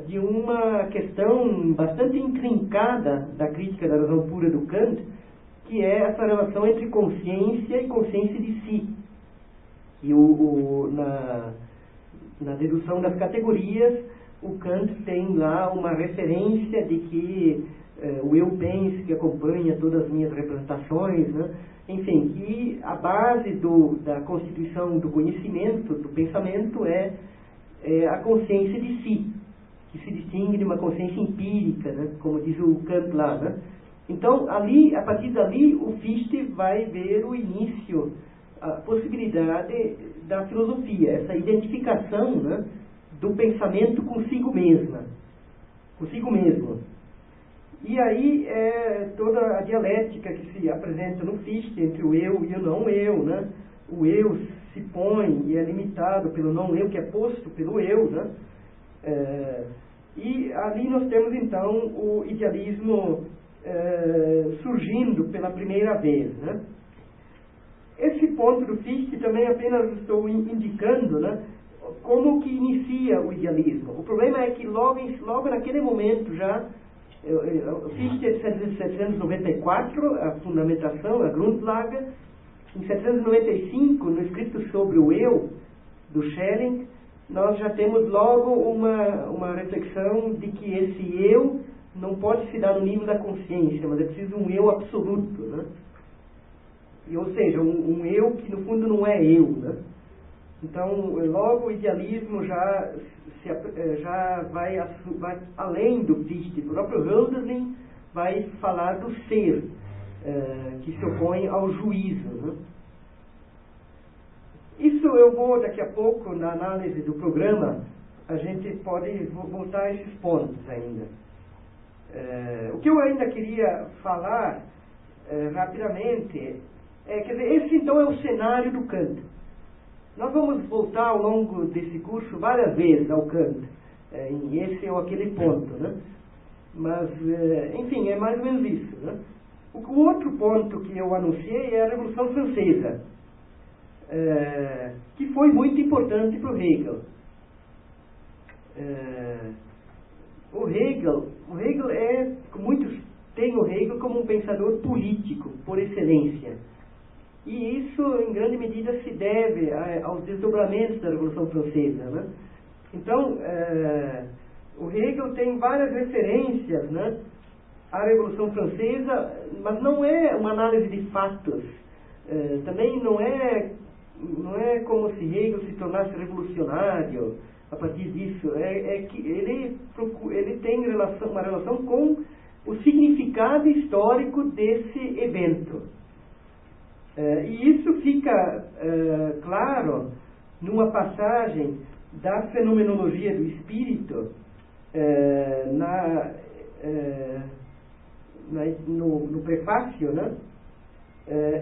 S1: de uma questão bastante intrincada da crítica da razão pura do Kant, que é essa relação entre consciência e consciência de si. E na dedução das categorias, o Kant tem lá uma referência de que o eu penso que acompanha todas as minhas representações, né? Enfim, que a base da constituição do conhecimento, do pensamento, é a consciência de si, que se distingue de uma consciência empírica, né? Como diz o Kant lá, né? Então, a partir dali, o Fichte vai ver o início, a possibilidade da filosofia, essa identificação, né, do pensamento consigo mesmo. E aí toda a dialética que se apresenta no Fichte entre o eu e o não eu, né? O eu se põe e é limitado pelo não eu, que é posto pelo eu, né? E ali nós temos então o idealismo surgindo pela primeira vez, né? Esse ponto do Fichte também apenas estou indicando, né, como que inicia o idealismo. O problema é que logo naquele momento já, o Fichte é de 1794, a fundamentação, a Grundlage. Em 1795, no escrito sobre o eu, do Schelling, nós já temos logo uma reflexão de que esse eu não pode se dar no nível da consciência, mas é preciso um eu absoluto, né? Ou seja, um eu que no fundo não é eu, né? Então, logo o idealismo já vai além do Fichte. O próprio Hölderlin vai falar do ser, que se opõe ao juízo, né? Isso eu vou, daqui a pouco, na análise do programa, a gente pode voltar a esses pontos ainda. O que eu ainda queria falar rapidamente quer dizer, esse então é o cenário do Kant. Nós vamos voltar ao longo desse curso várias vezes ao Kant, em esse ou aquele ponto, né? Mas, enfim, é mais ou menos isso, né? O outro ponto que eu anunciei é a Revolução Francesa, que foi muito importante para o Hegel. O Hegel muitos têm o Hegel como um pensador político, por excelência. E isso, em grande medida, se deve aos desdobramentos da Revolução Francesa, né? Então, o Hegel tem várias referências, né, à Revolução Francesa, mas não é uma análise de fatos. Também não é como se Hegel se tornasse revolucionário a partir disso. É que ele tem uma relação com o significado histórico desse evento. E isso fica claro numa passagem da Fenomenologia do Espírito, no prefácio, né?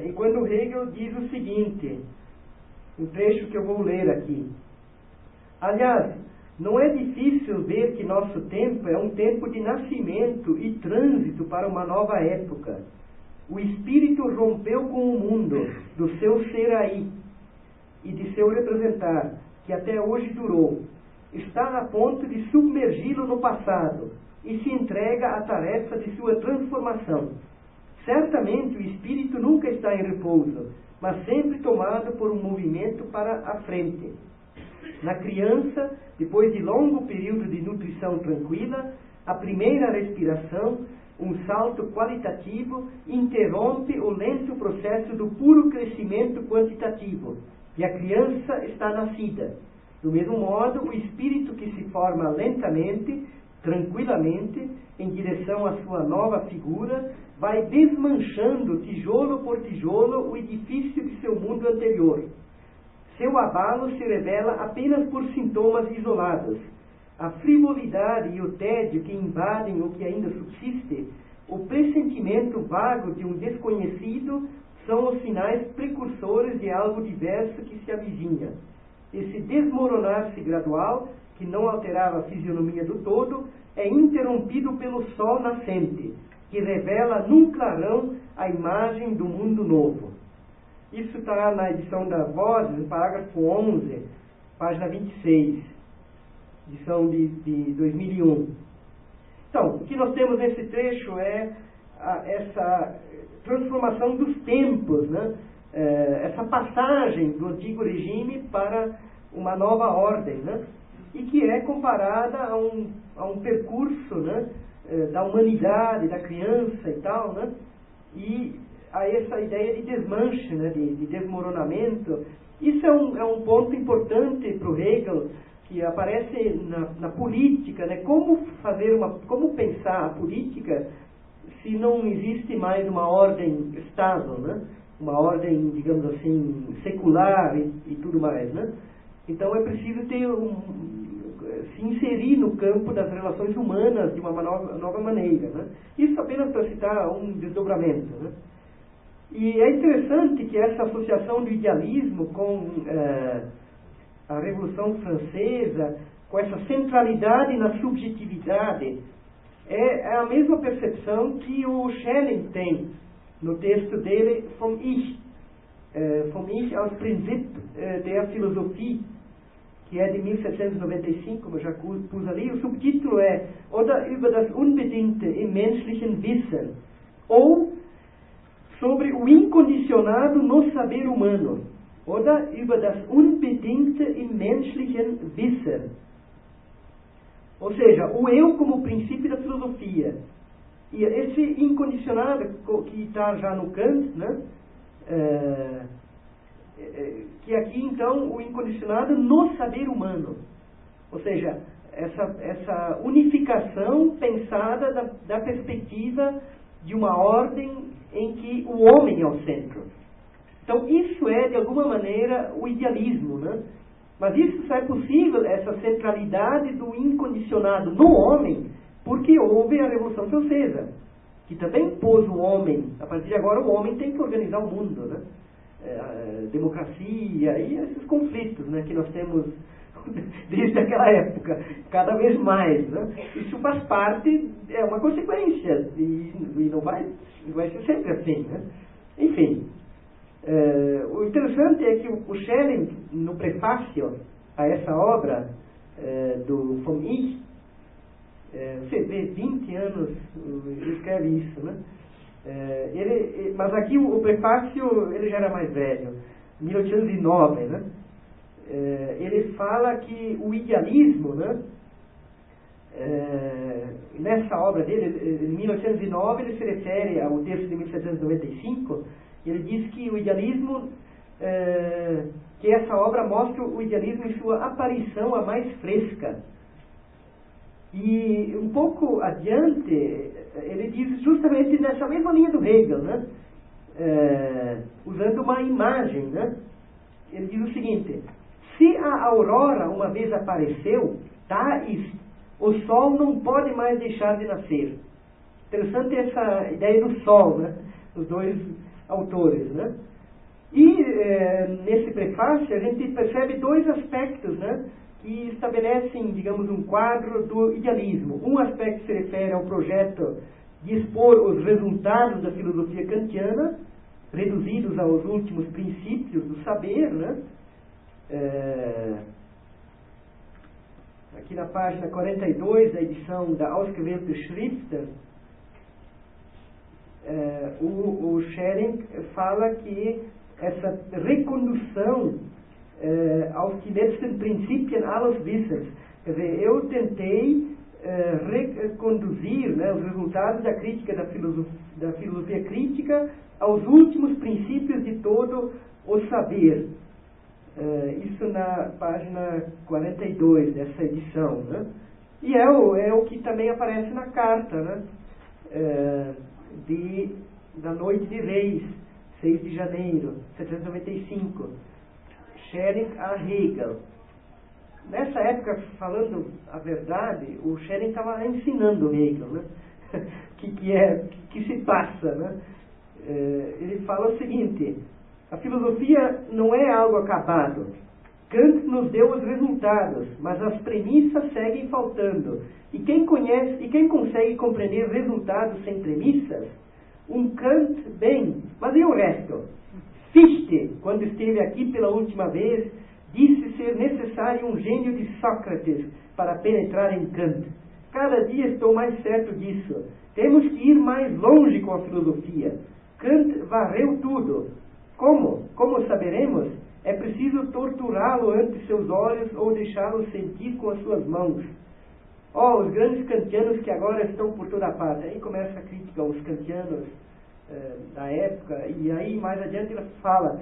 S1: E quando Hegel diz o seguinte, um trecho que eu vou ler aqui. Aliás, não é difícil ver que nosso tempo é um tempo de nascimento e trânsito para uma nova época. O espírito rompeu com o mundo do seu ser aí e de seu representar, que até hoje durou. Está a ponto de submergi-lo no passado e se entrega à tarefa de sua transformação. Certamente o espírito nunca está em repouso, mas sempre tomado por um movimento para a frente. Na criança, depois de longo período de nutrição tranquila, a primeira respiração, um salto qualitativo, interrompe o lento processo do puro crescimento quantitativo, e a criança está nascida. Do mesmo modo, o espírito que se forma lentamente, tranquilamente, em direção à sua nova figura, vai desmanchando tijolo por tijolo o edifício de seu mundo anterior. Seu abalo se revela apenas por sintomas isolados, a frivolidade e o tédio que invadem o que ainda subsiste, o pressentimento vago de um desconhecido são os sinais precursores de algo diverso que se avizinha. Esse desmoronar-se gradual, que não alterava a fisionomia do todo, é interrompido pelo sol nascente, que revela num clarão a imagem do mundo novo. Isso está na edição da Voz, no parágrafo 11, página 26, edição de 2001. Então, o que nós temos nesse trecho é essa transformação dos tempos, né? Essa passagem do antigo regime para uma nova ordem, né? E que é comparada a um percurso, né? Da humanidade, da criança e tal, né? E a essa ideia de desmanche, né? de desmoronamento. Isso é um ponto importante para o Hegel, que aparece na política, né? Como pensar a política se não existe mais uma ordem estável, né? Uma ordem, digamos assim, secular e tudo mais, né? Então é preciso se inserir no campo das relações humanas de uma nova maneira, né? Isso apenas para citar um desdobramento, né? E é interessante que essa associação do idealismo com a Revolução Francesa, com essa centralidade na subjetividade, é a mesma percepção que o Schelling tem no texto dele, Vom Ich als Prinzip der Philosophie, que é de 1795, como eu já pus ali. O subtítulo é Oder über das Unbedingte im menschlichen Wissen, ou sobre o incondicionado no saber humano, oder über das Unbedingte im menschlichen Wissen. Ou seja, o eu como princípio da filosofia. E esse incondicionado que está já no Kant, né? Que aqui então o incondicionado no saber humano. Ou seja, essa unificação pensada da perspectiva de uma ordem em que o homem é o centro. Então isso é de alguma maneira o idealismo, né? Mas isso só é possível, essa centralidade do incondicionado no homem, porque houve a Revolução Francesa, que também pôs o homem, a partir de agora o homem tem que organizar o mundo, né? Democracia e esses conflitos, né, que nós temos desde aquela época, cada vez mais, né? Isso faz parte, é uma consequência, e não vai ser sempre assim, né? Enfim, o interessante é que o Schelling, no prefácio a essa obra do Vom Ich, você vê, 20 anos ele escreve isso, né? Mas aqui o prefácio ele já era mais velho, 1809, né? Ele fala que o idealismo, né? Nessa obra dele, em 1809, ele se refere ao texto de 1795. Ele diz que o idealismo, que essa obra mostra o idealismo em sua aparição a mais fresca. E um pouco adiante, ele diz justamente nessa mesma linha do Hegel, né? Usando uma imagem, né? Ele diz o seguinte: se a aurora uma vez apareceu, o sol não pode mais deixar de nascer. Interessante essa ideia do sol, né? Os dois autores, né? E nesse prefácio a gente percebe dois aspectos, né, que estabelecem, digamos, um quadro do idealismo. Um aspecto se refere ao projeto de expor os resultados da filosofia kantiana, reduzidos aos últimos princípios do saber, né? Aqui na página 42 da edição da Ausgewählte Schriften, o Schelling fala que essa recondução aos die letzten Prinzipien alles Wissens, quer dizer, eu tentei reconduzir, né, os resultados da crítica da filosofia crítica aos últimos princípios de todo o saber. Isso na página 42 dessa edição, né? E é o que também aparece na carta, né? Da Noite de Reis, 6 de janeiro de 1795, Schelling a Hegel. Nessa época, falando a verdade, o Schelling estava ensinando Hegel, né? que se passa, né? Ele fala o seguinte: a filosofia não é algo acabado. Kant nos deu os resultados, mas as premissas seguem faltando. E quem consegue compreender resultados sem premissas? Um Kant, bem, mas e o resto? Fichte, quando esteve aqui pela última vez, disse ser necessário um gênio de Sócrates para penetrar em Kant. Cada dia estou mais certo disso. Temos que ir mais longe com a filosofia. Kant varreu tudo. Como? Como saberemos? É preciso torturá-lo ante seus olhos ou deixá-lo sentir com as suas mãos. Os grandes kantianos que agora estão por toda parte. Aí começa a crítica aos kantianos da época, e aí mais adiante ele fala: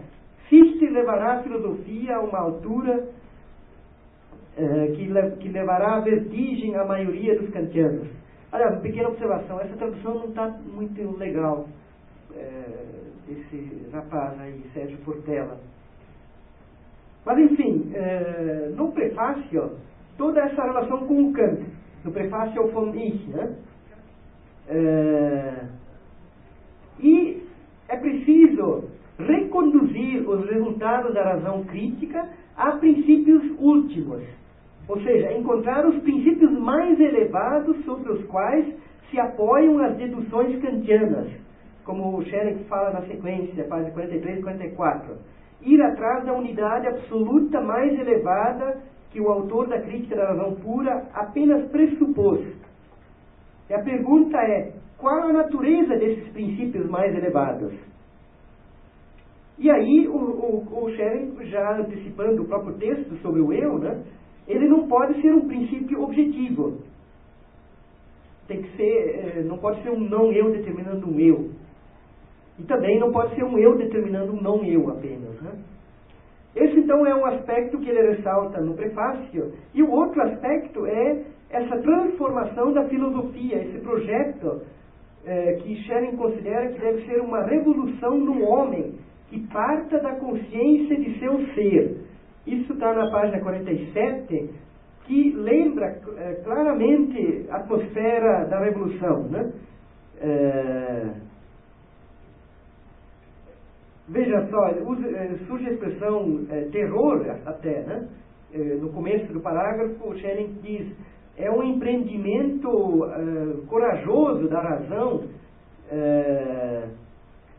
S1: Fichte levará a filosofia a uma altura que levará a vertigem à maioria dos kantianos. Olha, uma pequena observação, essa tradução não está muito legal, desse rapaz aí, Sérgio Portela. Mas enfim, no prefácio, toda essa relação com o Kant, no prefácio ao von Ich, né? E é preciso reconduzir os resultados da razão crítica a princípios últimos, ou seja, encontrar os princípios mais elevados sobre os quais se apoiam as deduções kantianas, como o Schelling fala na sequência, página 43 e 44. Ir atrás da unidade absoluta mais elevada que o autor da crítica da razão pura apenas pressupôs. E a pergunta é: qual a natureza desses princípios mais elevados? E aí o Schelling, já antecipando o próprio texto sobre o eu, né, ele não pode ser um princípio objetivo. Tem que ser, não pode ser um não-eu determinando um eu. E também não pode ser um eu determinando um não-eu apenas, né? Esse, então, é um aspecto que ele ressalta no prefácio. E o outro aspecto é essa transformação da filosofia, esse projeto que Schelling considera que deve ser uma revolução no homem, que parta da consciência de seu ser. Isso está na página 47, que lembra claramente a atmosfera da revolução, né? Veja só, surge a expressão terror até, né? No começo do parágrafo, o Schelling diz: é um empreendimento corajoso da razão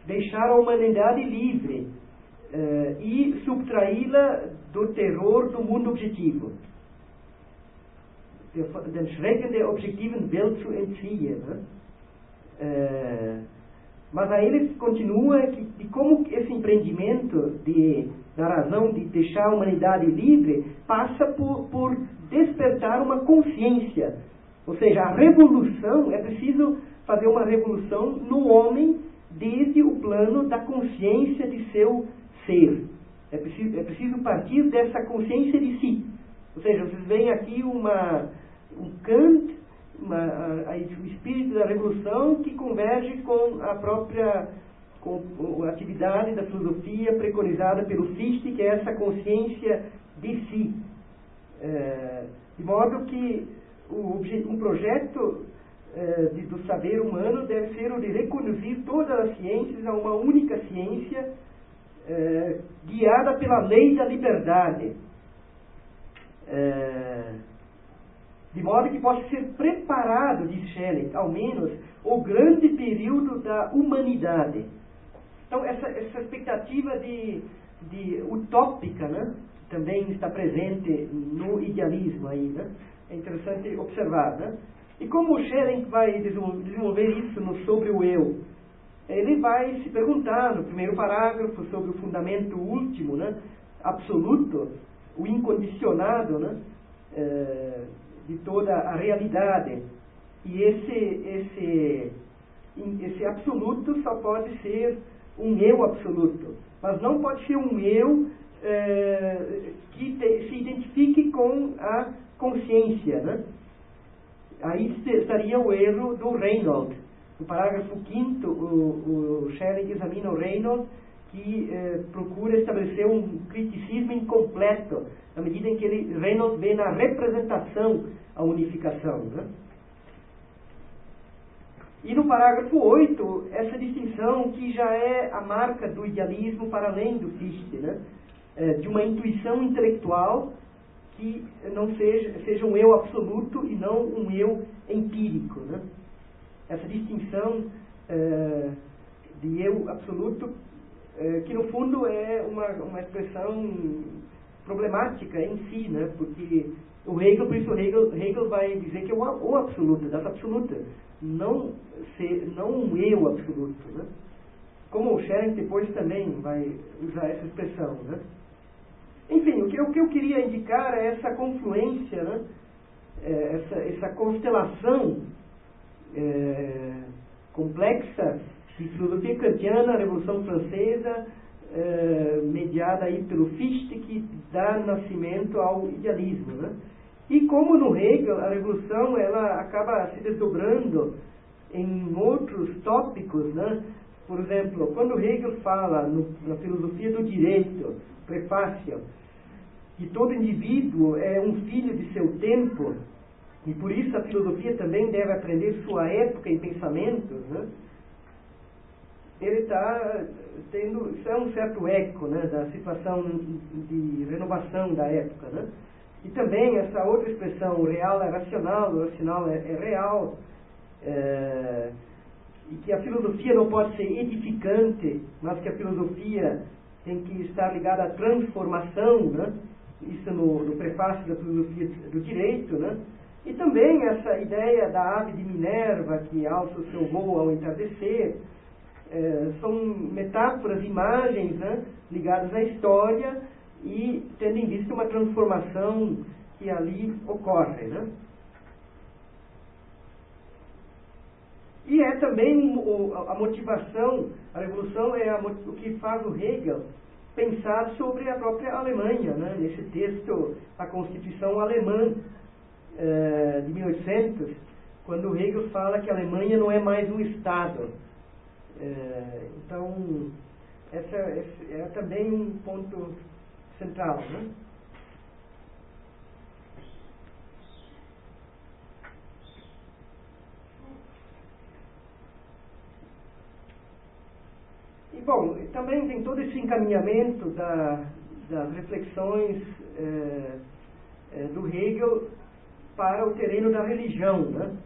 S1: deixar a humanidade livre e subtraí-la do terror do mundo objetivo. Den Schrecken der objektiven Welt zu entziehen, né? Mas aí ele continua de como esse empreendimento da razão de deixar a humanidade livre passa por despertar uma consciência. Ou seja, a revolução, é preciso fazer uma revolução no homem desde o plano da consciência de seu ser. É preciso partir dessa consciência de si. Ou seja, vocês veem aqui um Kant, o espírito da revolução que converge com a própria atividade da filosofia preconizada pelo Fichte, que é essa consciência de si. De modo que um projeto do saber humano deve ser o de reconduzir todas as ciências a uma única ciência guiada pela lei da liberdade. De modo que possa ser preparado, diz Schelling, ao menos, o grande período da humanidade. Então, essa expectativa de utópica, né, também está presente no idealismo aí, né? É interessante observar, né? E como o Schelling vai desenvolver isso sobre o eu? Ele vai se perguntar no primeiro parágrafo sobre o fundamento último, né, absoluto, o incondicionado, né, de toda a realidade. E esse absoluto só pode ser um eu absoluto, mas não pode ser um eu que se identifique com a consciência, né? Aí estaria o erro do Reinhold. No parágrafo 5º, o Schelling examina o Reinhold que procura estabelecer um criticismo incompleto, na medida em que Reynolds vê na representação a unificação, né? E no parágrafo 8, essa distinção que já é a marca do idealismo para além do Fichte, né? De uma intuição intelectual que não seja um eu absoluto e não um eu empírico, né? Essa distinção de eu absoluto, que no fundo é uma expressão problemática em si, né? Porque por isso Hegel vai dizer que é o absoluto, das absolutas, não um eu absoluto, né? Como o Schelling depois também vai usar essa expressão, né? Enfim, o que eu queria indicar é essa confluência, né? Essa constelação complexa de filosofia kantiana, Revolução Francesa, mediada aí pelo Fichte, que dá nascimento ao idealismo, né? E como no Hegel, a Revolução ela acaba se desdobrando em outros tópicos, né? Por exemplo, quando Hegel fala na filosofia do direito, prefácio, que todo indivíduo é um filho de seu tempo, e por isso a filosofia também deve aprender sua época e pensamentos, né? Ele está tendo, isso é um certo eco, né, da situação de renovação da época, né? E também essa outra expressão, o real é racional, o racional é real, e que a filosofia não pode ser edificante, mas que a filosofia tem que estar ligada à transformação, né? Isso no prefácio da filosofia do direito, né? E também essa ideia da ave de Minerva que alça o seu voo ao entardecer, são metáforas, imagens, né, ligadas à história e tendo em vista uma transformação que ali ocorre, né? E é também a motivação, a revolução é o que faz o Hegel pensar sobre a própria Alemanha, né? Nesse texto, a Constituição Alemã de 1800, quando Hegel fala que a Alemanha não é mais um Estado. Então, esse é também um ponto central, né? E, bom, também tem todo esse encaminhamento das reflexões do Hegel para o terreno da religião, né?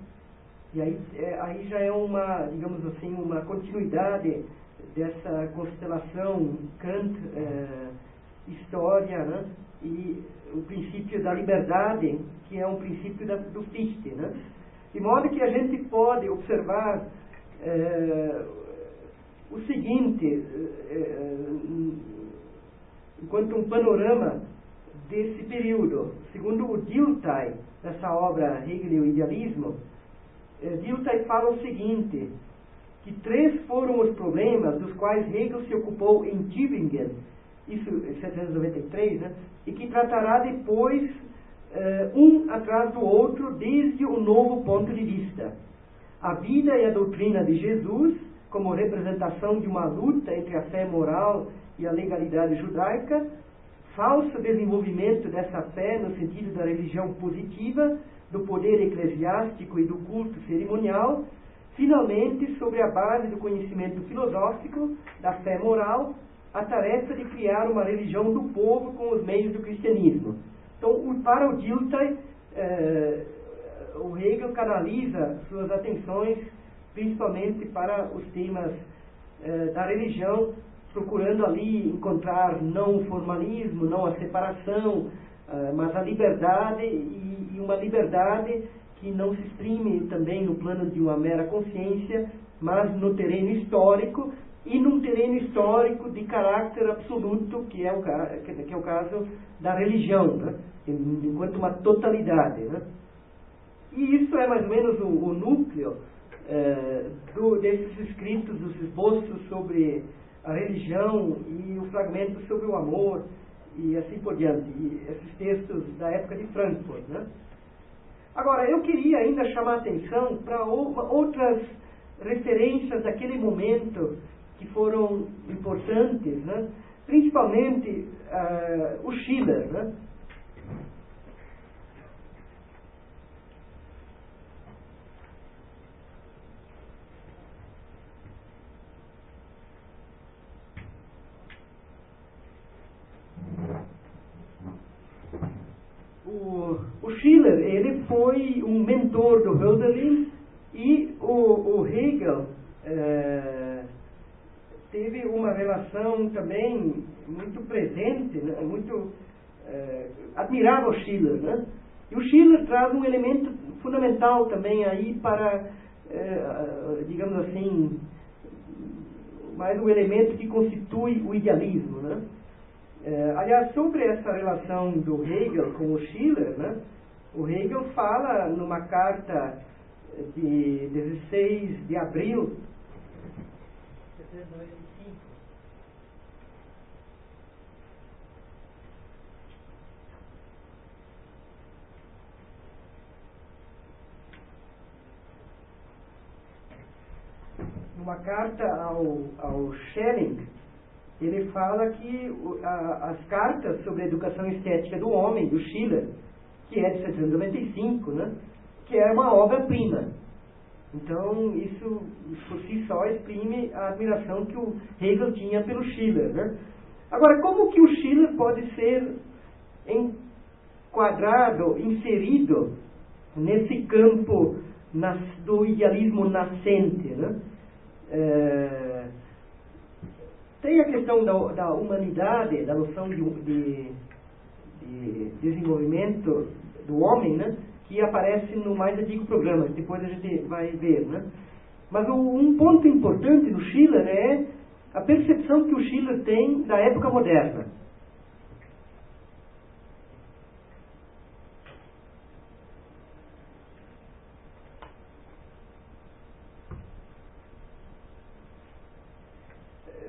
S1: E aí já é uma, digamos assim, uma continuidade dessa constelação Kant, história, né? E o princípio da liberdade, que é um princípio do Fichte, né? De modo que a gente pode observar o seguinte, enquanto um panorama desse período, segundo o Dilthey, nessa obra Hegel e o Idealismo, Dilthey fala o seguinte, que 3 foram os problemas dos quais Hegel se ocupou em Tübingen, isso em 1793, né? E que tratará depois um atrás do outro desde o novo ponto de vista. A vida e a doutrina de Jesus, como representação de uma luta entre a fé moral e a legalidade judaica, falso desenvolvimento dessa fé no sentido da religião positiva, do poder eclesiástico e do culto cerimonial, finalmente, sobre a base do conhecimento filosófico, da fé moral, a tarefa de criar uma religião do povo com os meios do cristianismo. Então, para o Dilthey, o Hegel canaliza suas atenções principalmente para os temas da religião, procurando ali encontrar não o formalismo, não a separação, mas a liberdade e uma liberdade que não se exprime também no plano de uma mera consciência, mas no terreno histórico e num terreno histórico de caráter absoluto, que é o caso da religião, né? Enquanto uma totalidade, né? E isso é mais ou menos o núcleo desses escritos, dos esboços sobre a religião e o fragmento sobre o amor e assim por diante, e esses textos da época de Frankfurt, né? Agora, eu queria ainda chamar a atenção para outras referências daquele momento que foram importantes, né? Principalmente o Schiller, né? O Schiller, ele foi um mentor do Hölderlin, e o Hegel teve uma relação também muito presente, né? Muito admirava o Schiller, né? E o Schiller traz um elemento fundamental também aí para, digamos assim, mais um elemento que constitui o idealismo, né? Aliás, sobre essa relação do Hegel com o Schiller, né? O Hegel fala numa carta de 16 de abril de 1905. Numa carta ao Schelling, ele fala que as cartas sobre a educação estética do homem, do Schiller, que é de 1795, né, que é uma obra-prima. Então, isso por si só exprime a admiração que o Hegel tinha pelo Schiller, né? Agora, como que o Schiller pode ser enquadrado, inserido nesse campo do idealismo nascente, né? Tem a questão da humanidade, da noção de desenvolvimento do homem, né, que aparece no mais antigo programa, depois a gente vai ver, né? Mas um ponto importante no Schiller é a percepção que o Schiller tem da época moderna.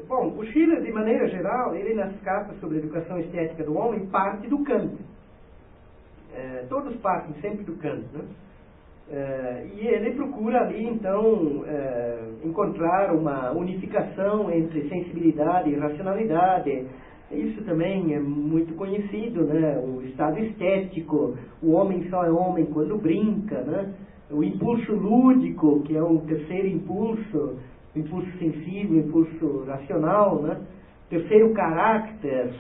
S1: Bom, o Schiller, de maneira geral, ele nas cartas sobre a educação estética do homem, parte do Kant. Todos partem sempre do Kant, né? E ele procura ali, então, encontrar uma unificação entre sensibilidade e racionalidade. Isso também é muito conhecido, né? O estado estético, o homem só é homem quando brinca, né? O impulso lúdico, que é o terceiro impulso, o impulso sensível, o impulso racional, né? Terceiro caráter,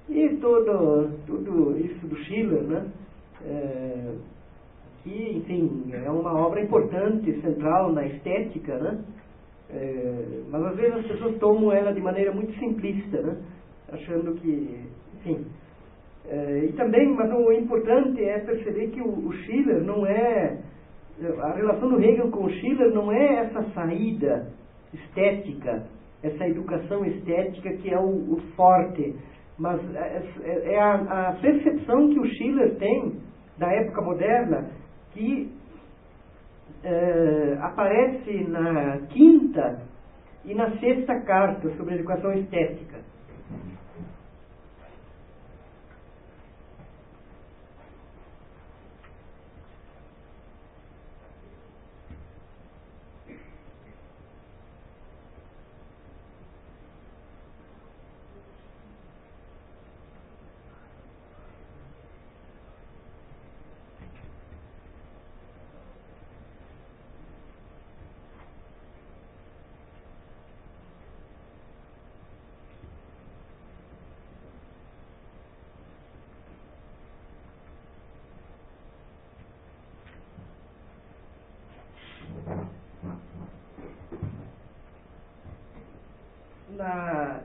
S1: e tudo isso do Schiller, né? Que, enfim, é uma obra importante, central na estética, né? Mas às vezes as pessoas tomam ela de maneira muito simplista, né? Achando que, enfim... e também, mas o importante é perceber que o Schiller não é... A relação do Hegel com o Schiller não é essa saída estética, essa educação estética que é o forte, mas é a percepção que o Schiller tem da época moderna, que aparece na quinta e na sexta carta sobre a educação estética.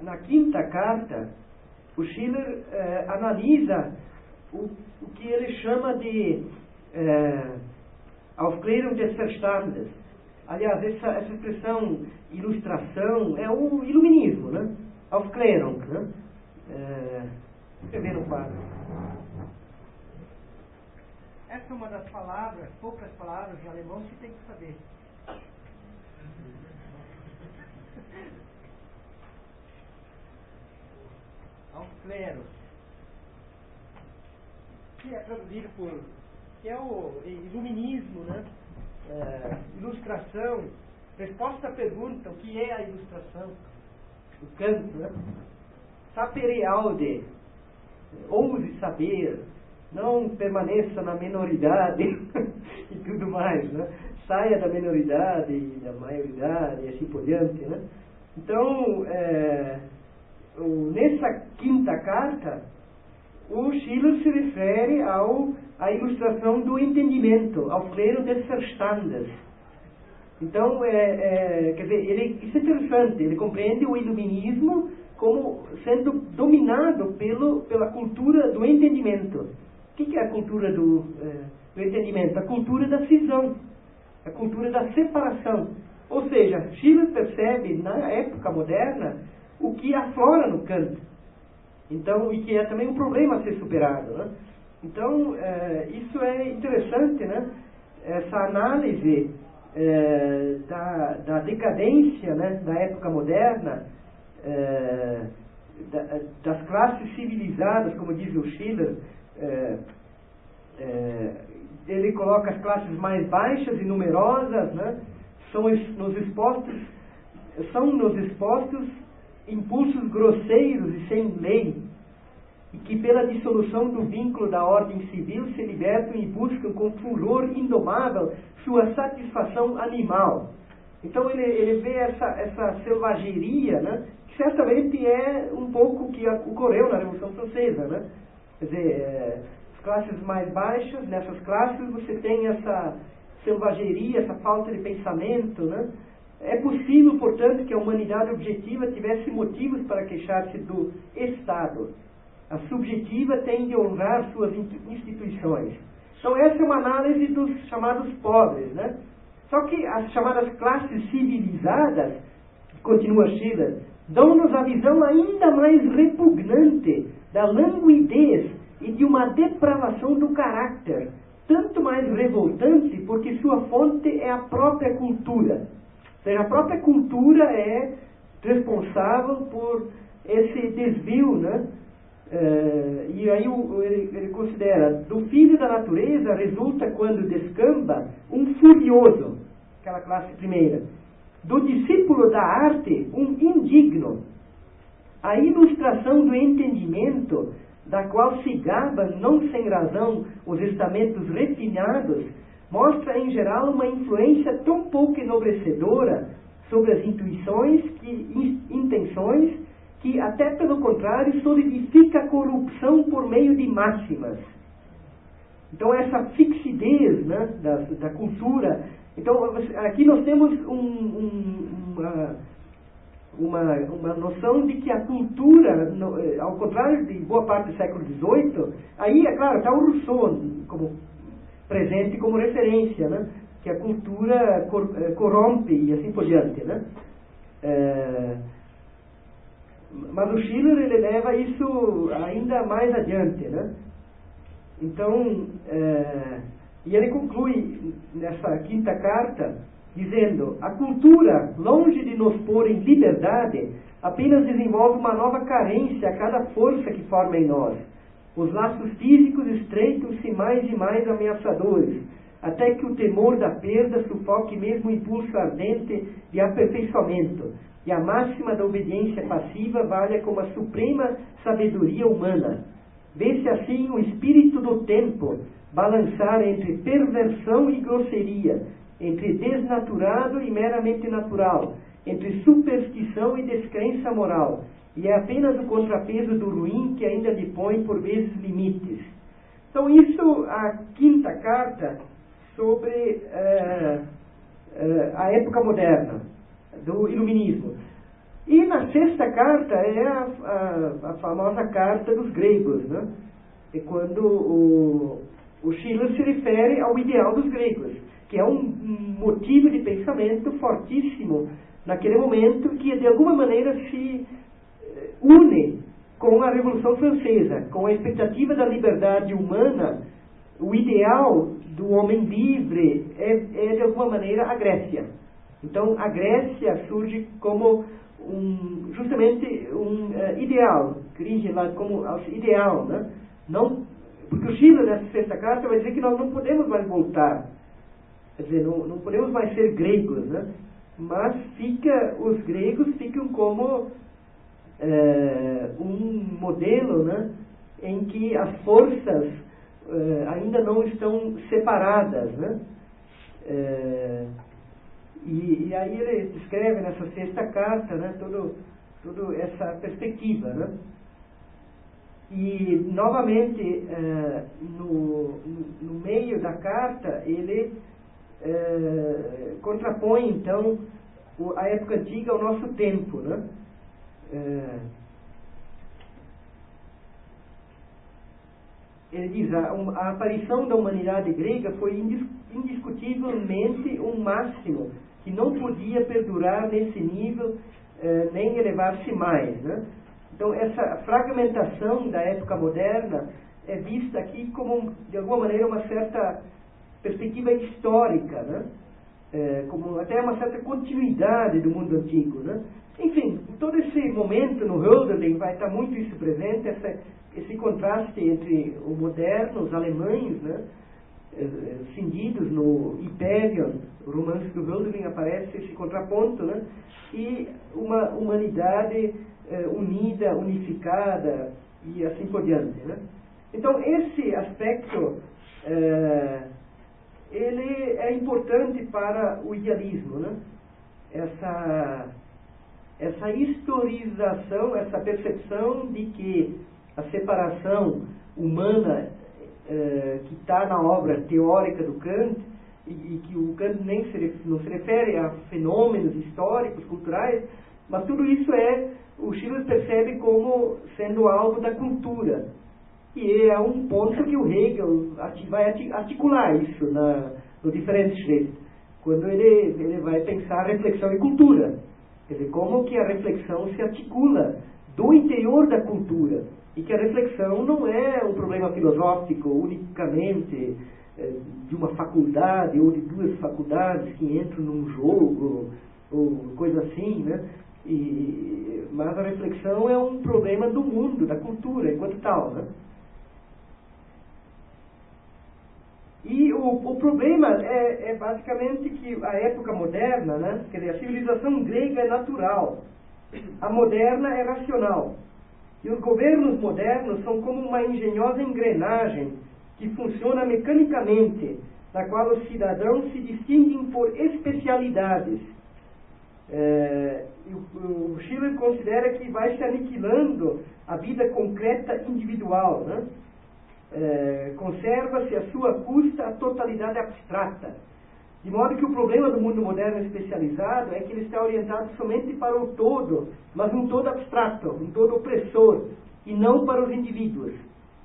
S1: Na quinta carta, o Schiller analisa o que ele chama de Aufklärung des Verstandes. Aliás, essa expressão ilustração é o iluminismo, né? Aufklärung, né? Escrever no quadro. Essa é uma das palavras, poucas palavras em alemão que tem que saber. Aufklärung, que é traduzido que é o iluminismo, né? Ilustração, resposta à pergunta, o que é a ilustração? o Kant, né? Sapere aude, ouse saber, não permaneça na minoridade e tudo mais, né? Saia da minoridade e da maioridade e assim por diante, né? Então, nessa quinta carta, o Schiller se refere à ilustração do entendimento, ao Lehre des Verstandes. Então, quer dizer, isso é interessante, ele compreende o iluminismo como sendo dominado pela cultura do entendimento. O que é a cultura do entendimento? A cultura da cisão, a cultura da separação. Ou seja, Schiller percebe na época moderna o que aflora no Kant. Então, e que é também um problema a ser superado, né? Então, isso é interessante, né? Essa análise da decadência, né, da época moderna, das classes civilizadas, como diz o Schiller. Ele coloca as classes mais baixas e numerosas, né? São nos expostos impulsos grosseiros e sem lei, e que pela dissolução do vínculo da ordem civil se libertam e buscam com furor indomável sua satisfação animal. Então ele vê essa selvageria, né, que certamente é um pouco o que ocorreu na Revolução Francesa, né? Quer dizer, as classes mais baixas, nessas classes você tem essa selvageria, essa falta de pensamento, né? É possível, portanto, que a humanidade objetiva tivesse motivos para queixar-se do Estado. A subjetiva tem de honrar suas instituições. Então essa é uma análise dos chamados pobres, né? Só que as chamadas classes civilizadas, continua Schiller, dão-nos a visão ainda mais repugnante da languidez e de uma depravação do caráter, tanto mais revoltante porque sua fonte é a própria cultura. Ou seja, a própria cultura é responsável por esse desvio, né? E aí ele considera, do filho da natureza resulta quando descamba um furioso, aquela classe primeira, do discípulo da arte um indigno. A ilustração do entendimento, da qual se gabam, não sem razão, os estamentos refinados, mostra em geral uma influência tão pouco enobrecedora sobre as intenções, que até pelo contrário solidifica a corrupção por meio de máximas. Então essa fixidez, né, da cultura. Então aqui nós temos uma noção de que a cultura, ao contrário de boa parte do século XVIII, aí é claro, está o Rousseau como presente como referência, né, que a cultura corrompe e assim por diante, né? Mas o Schiller ele leva isso ainda mais adiante, né? Então, e ele conclui nessa quinta carta dizendo: a cultura, longe de nos pôr em liberdade, apenas desenvolve uma nova carência a cada força que forma em nós. Os laços físicos estreitam-se mais e mais ameaçadores, até que o temor da perda sufoque mesmo o impulso ardente de aperfeiçoamento, e a máxima da obediência passiva valha como a suprema sabedoria humana. Vê-se assim o espírito do tempo balançar entre perversão e grosseria, entre desnaturado e meramente natural, entre superstição e descrença moral, e é apenas o contrapeso do ruim que ainda lhe põe por vezes limites. Então isso, a quinta carta sobre a época moderna, do iluminismo. E na sexta carta é a famosa carta dos gregos, né? É quando o Schiller se refere ao ideal dos gregos, que é um motivo de pensamento fortíssimo naquele momento, que de alguma maneira se une com a Revolução Francesa, com a expectativa da liberdade humana. O ideal do homem livre é de alguma maneira a Grécia. Então a Grécia surge como justamente um ideal, Griechenland como ideal, né? Não, porque o Schiller nessa sexta carta vai dizer que nós não podemos mais voltar, quer dizer, não podemos mais ser gregos, né? Mas os gregos ficam como um modelo, né, em que as forças ainda não estão separadas, né? E aí ele descreve nessa sexta carta, né, toda essa perspectiva, né? E novamente no meio da carta ele contrapõe então a época antiga ao nosso tempo, né? Ele diz, a aparição da humanidade grega foi indiscutivelmente um máximo que não podia perdurar nesse nível nem elevar-se mais, né? Então essa fragmentação da época moderna é vista aqui como, de alguma maneira, uma certa perspectiva histórica, né? Como até uma certa continuidade do mundo antigo, né? Enfim, todo esse momento no Hölderlin vai estar muito isso presente, esse contraste entre o moderno, os alemães, né, cindidos no Hyperion, o romance do Hölderlin, aparece esse contraponto, né, e uma humanidade unida, unificada e assim por diante, né? Então esse aspecto ele é importante para o idealismo, né? Essa historização, essa percepção de que a separação humana que está na obra teórica do Kant, e que o Kant não se refere a fenômenos históricos, culturais, mas tudo isso o Schiller percebe como sendo algo da cultura. E é um ponto que o Hegel vai articular isso no Differenzschrift, quando ele vai pensar reflexão e cultura. Quer dizer, como que a reflexão se articula do interior da cultura, e que a reflexão não é um problema filosófico unicamente de uma faculdade ou de duas faculdades que entram num jogo ou coisa assim, né? Mas a reflexão é um problema do mundo, da cultura, enquanto tal, né? E o problema é basicamente que a época moderna, né? Quer dizer, a civilização grega é natural, a moderna é racional. E os governos modernos são como uma engenhosa engrenagem que funciona mecanicamente, na qual os cidadãos se distinguem por especialidades. O Schiller considera que vai se aniquilando a vida concreta individual, né? Conserva-se a sua custa a totalidade abstrata. De modo que o problema do mundo moderno especializado é que ele está orientado somente para o todo, mas um todo abstrato, um todo opressor, e não para os indivíduos.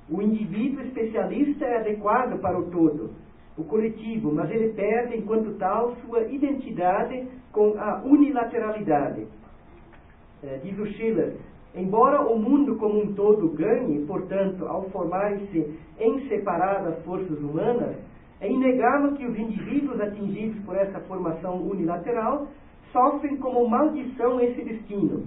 S1: O indivíduo especialista é adequado para o todo, o coletivo, mas ele perde, enquanto tal, sua identidade com a unilateralidade. Diz o Schiller, embora o mundo como um todo ganhe, portanto, ao formarem-se em separadas forças humanas, é inegável que os indivíduos atingidos por essa formação unilateral sofrem como maldição esse destino.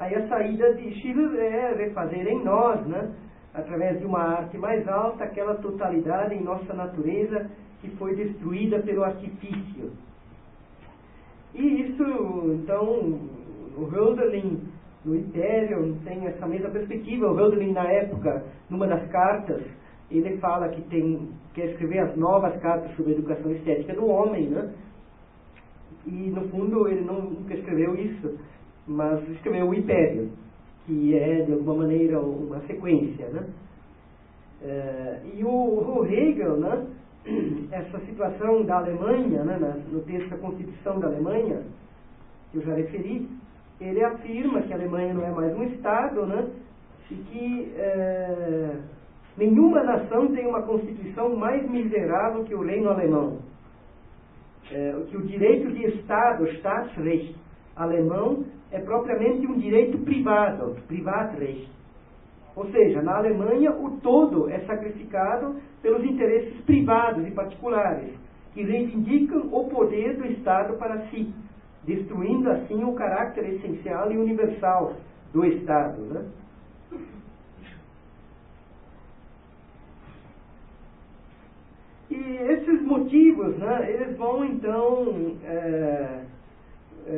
S1: Aí a saída de Schiller é refazer em nós, né, através de uma arte mais alta, aquela totalidade em nossa natureza que foi destruída pelo artifício. E isso, então, o Hölderlin, no Hyperion, tem essa mesma perspectiva. O Hölderlin, na época, numa das cartas, ele fala que quer escrever as novas cartas sobre a educação estética do homem, né? E, no fundo, ele nunca escreveu isso, mas escreveu o Hyperion, que é, de alguma maneira, uma sequência, né? E o Hegel, né? Essa situação da Alemanha, né? No texto da Constituição da Alemanha, que eu já referi, ele afirma que a Alemanha não é mais um Estado, né? E que nenhuma nação tem uma Constituição mais miserável que o reino alemão. Que o direito de Estado, Staatsrecht, alemão, é propriamente um direito privado, Privatrecht. Ou seja, na Alemanha o todo é sacrificado pelos interesses privados e particulares, que reivindicam o poder do Estado para si, destruindo assim o caráter essencial e universal do Estado, né? E esses motivos, né, eles vão então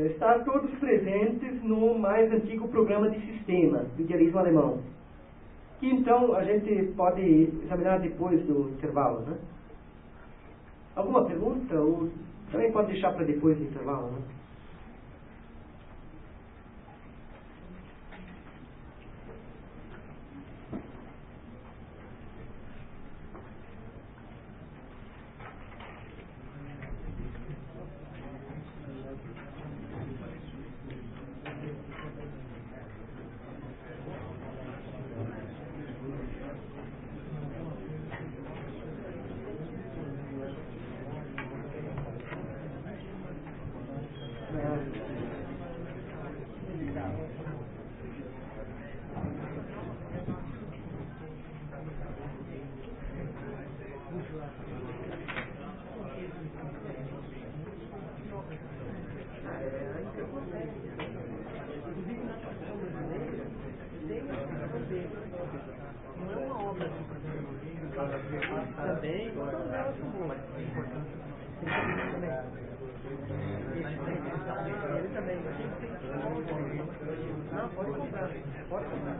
S1: estar todos presentes no mais antigo programa de sistema do idealismo alemão, que então a gente pode examinar depois do intervalo, né? Alguma pergunta? Ou também pode deixar para depois do intervalo, né?
S2: Também, não é comum. Ele também. Não, pode comprar. Pode comprar.